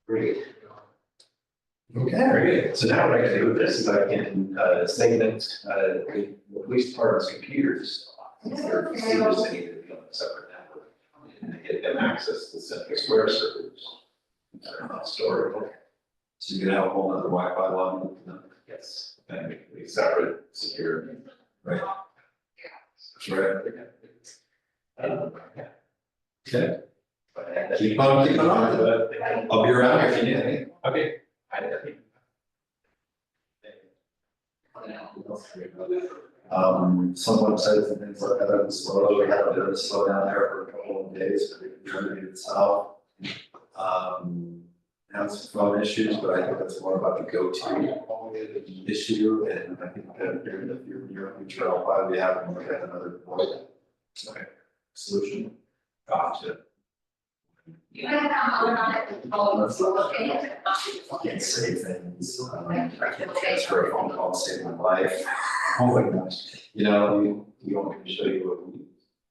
Great. Okay, very good. So now what I can do with this is I can segment the police department's computers. They're procedures that need to be on a separate network and get them access to Central Square servers. They're not stored. So you can have a whole other Wi-Fi line. Yes, and we separate secure. Right. That's right. Okay. But Keep on keeping on. I'll be around if you need anything. Okay. Some websites and things like that have slowed, we had a bit of a slowdown there for a couple of days, but it turned to itself. Had some phone issues, but I think that's more about the go-to issue, and I think that during the future, I'll probably be having to look at another solution. Gotcha. I can't say things, I can't transfer a phone call, save my life. Oh my gosh. You You want me to show you what we?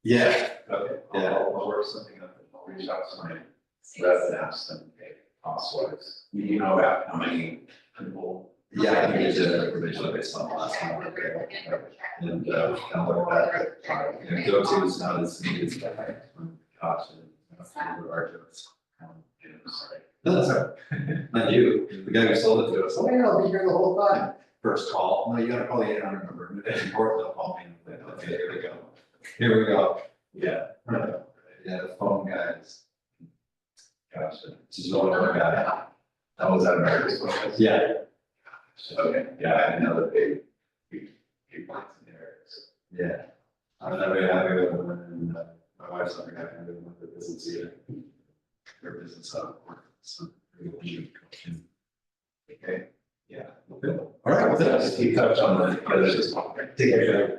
yeah, Okay. Yeah. I'll work something up and I'll reach out to my reps and ask them, okay, cost wise. You know about how many people Yeah, I think it's a information based on the last one. And, kind of like that, go-to is not as neat as that. Gosh, that's our jokes. Sorry. No, that's all right. Not you, the guy who sold it to us. Oh, yeah, I'll be here the whole time. First call, no, you gotta call the 800 number. If it's important, they'll call me. Okay, here we go. Here we go. Yeah. Yeah, the phone guys. Gosh, this is one of our guys. That was at America's. Yeah. Okay, yeah, I know that big points in there. So, yeah. I'm not very happy with them and my wife's not very happy with them with the business either. Their business up. So. Okay, yeah. Okay. All right, well, let's keep touch on the, let's just take care.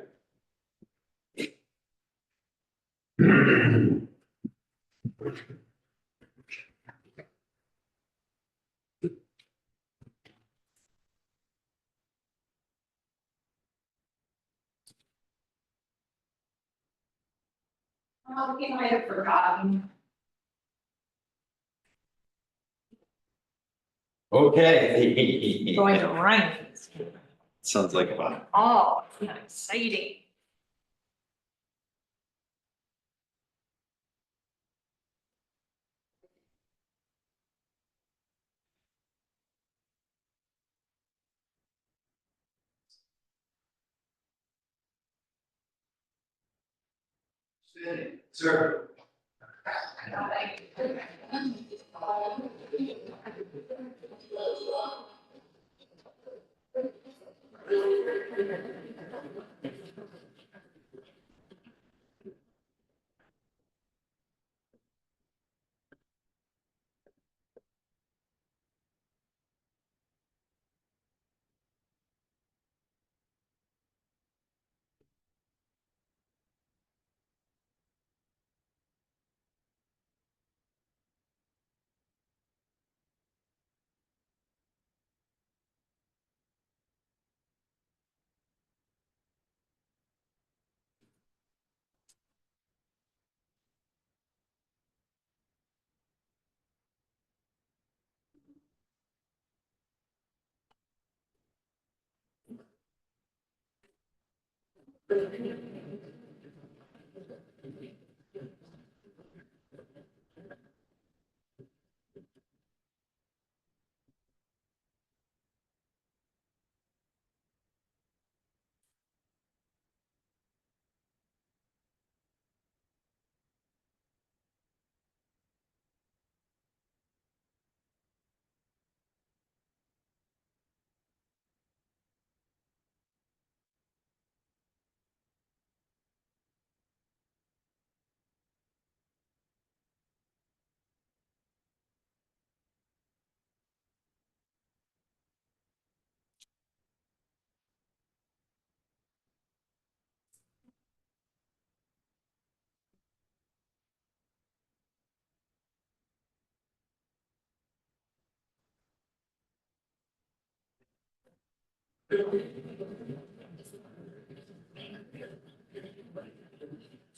Oh, we might have forgotten. Okay. Going to run. Sounds like fun. Oh, yeah, exciting. Sir.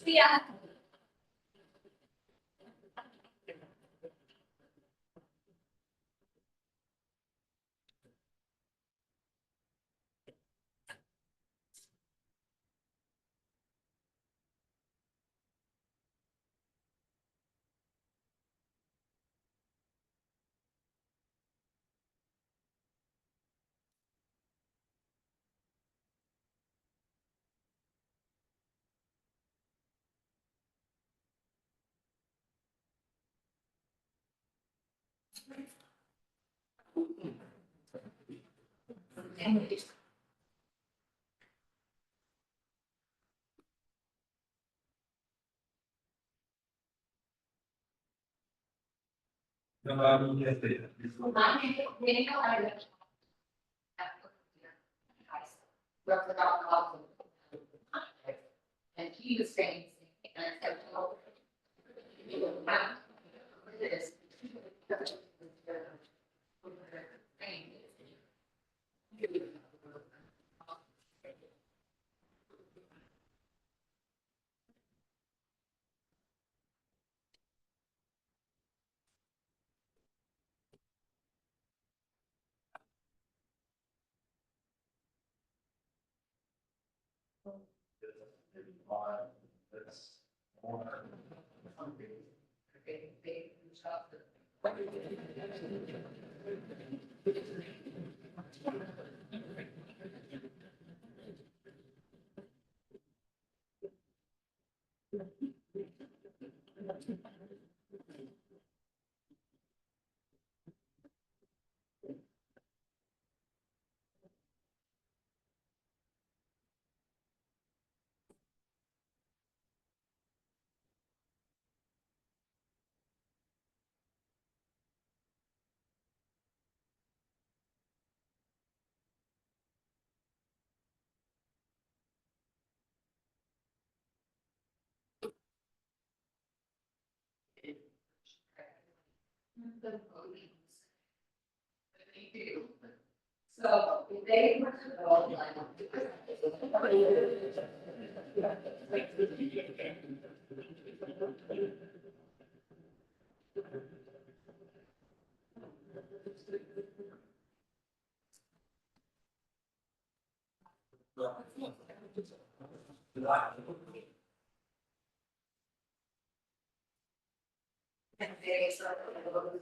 Yeah. And he was saying, and I said, oh. It is. That's more. The votings that they do. So if they were to vote like. And they sort of.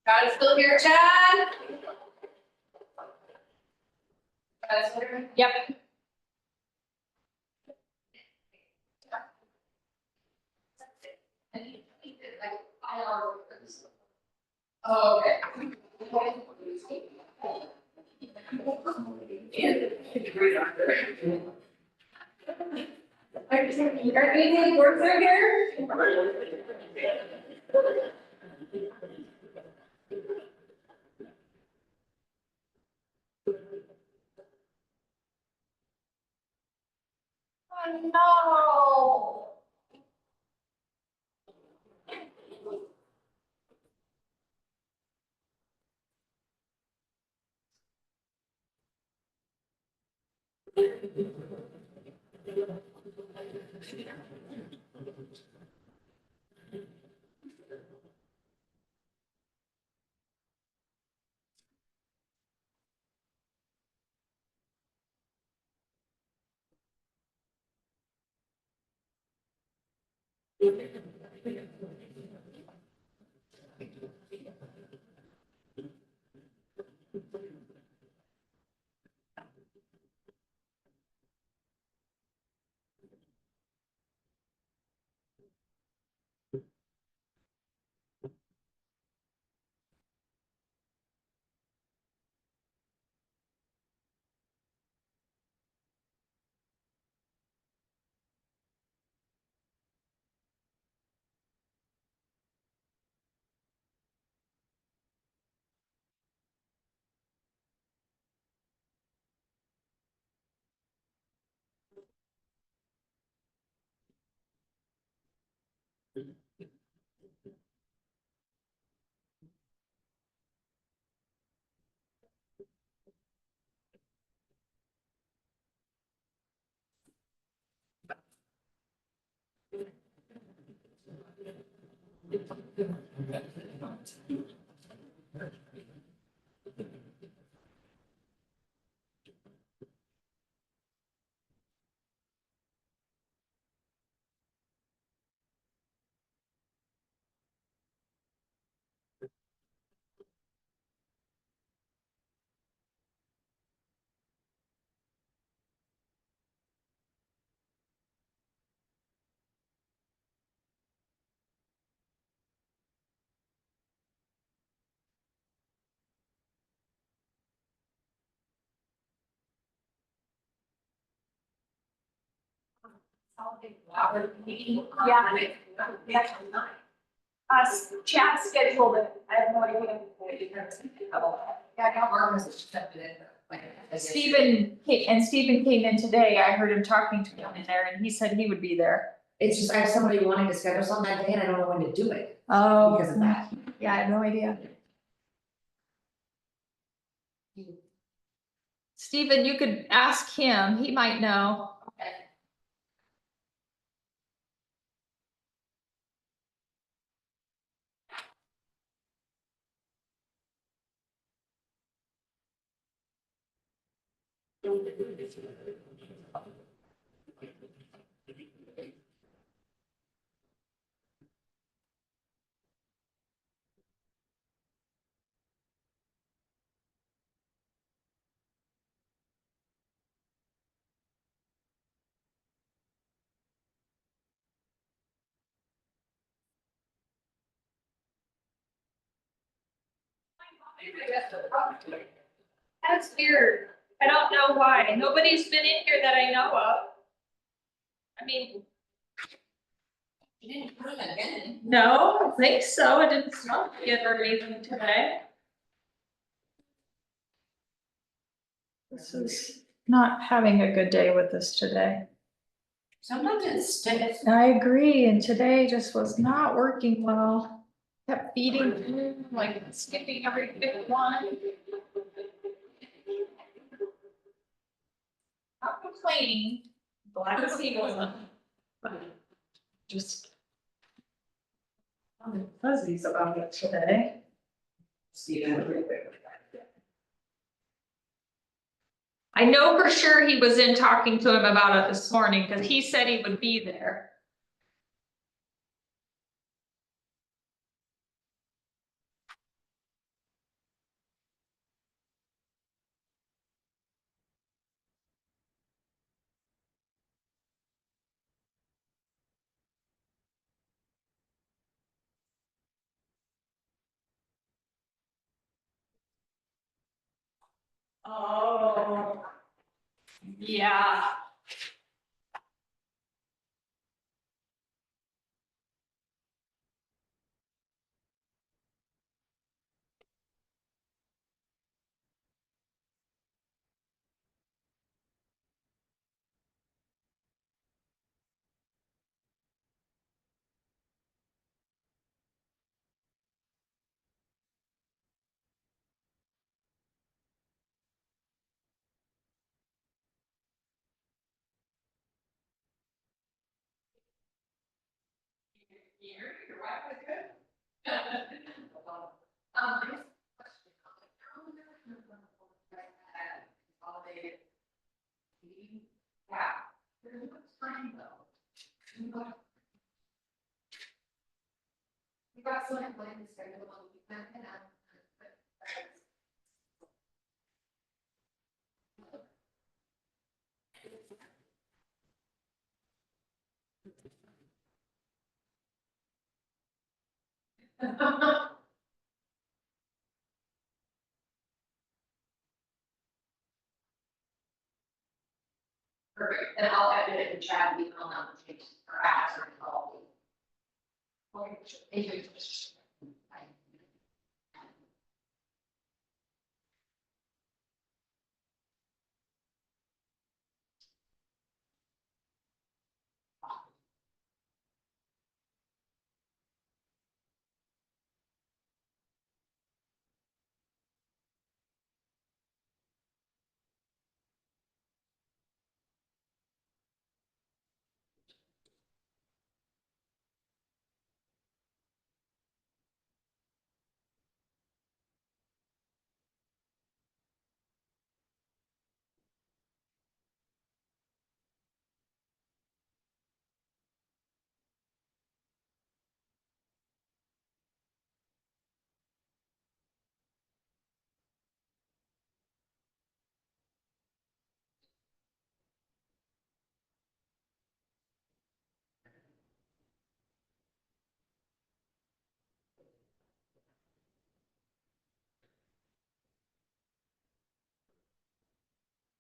Chad still here, Chad? Chad still here? Yep. Oh, okay. Are anything work through here? Oh, no. Yeah. Chad scheduled it, I have no idea. Yeah, I know Marcus accepted it, but like. Stephen came in today, I heard him talking to him in there, and he said he would be there. It's just, I have somebody wanting to schedule something that day and I don't know when to do it Oh. because of that. Yeah, I have no idea. Stephen, you could ask him, he might know. That's weird. I don't know why. Nobody's been in here that I know of. I mean, You didn't put it again. no, I don't think so. I didn't smell it or anything today. This is not having a good day with this today. Sometimes it's stiff. I agree, and today just was not working well. Kept feeding, like skipping every fifth one. Not complaining, glad to see one. Just. I'm fuzzies about it today. I know for sure he was in talking to him about it this morning, because he said he would be there. Oh. Yeah. Your wife was good. You got some plans scheduled on the weekend and perfect, and I'll edit it and chat, we can all have the changes or ads or all. Okay, thank you.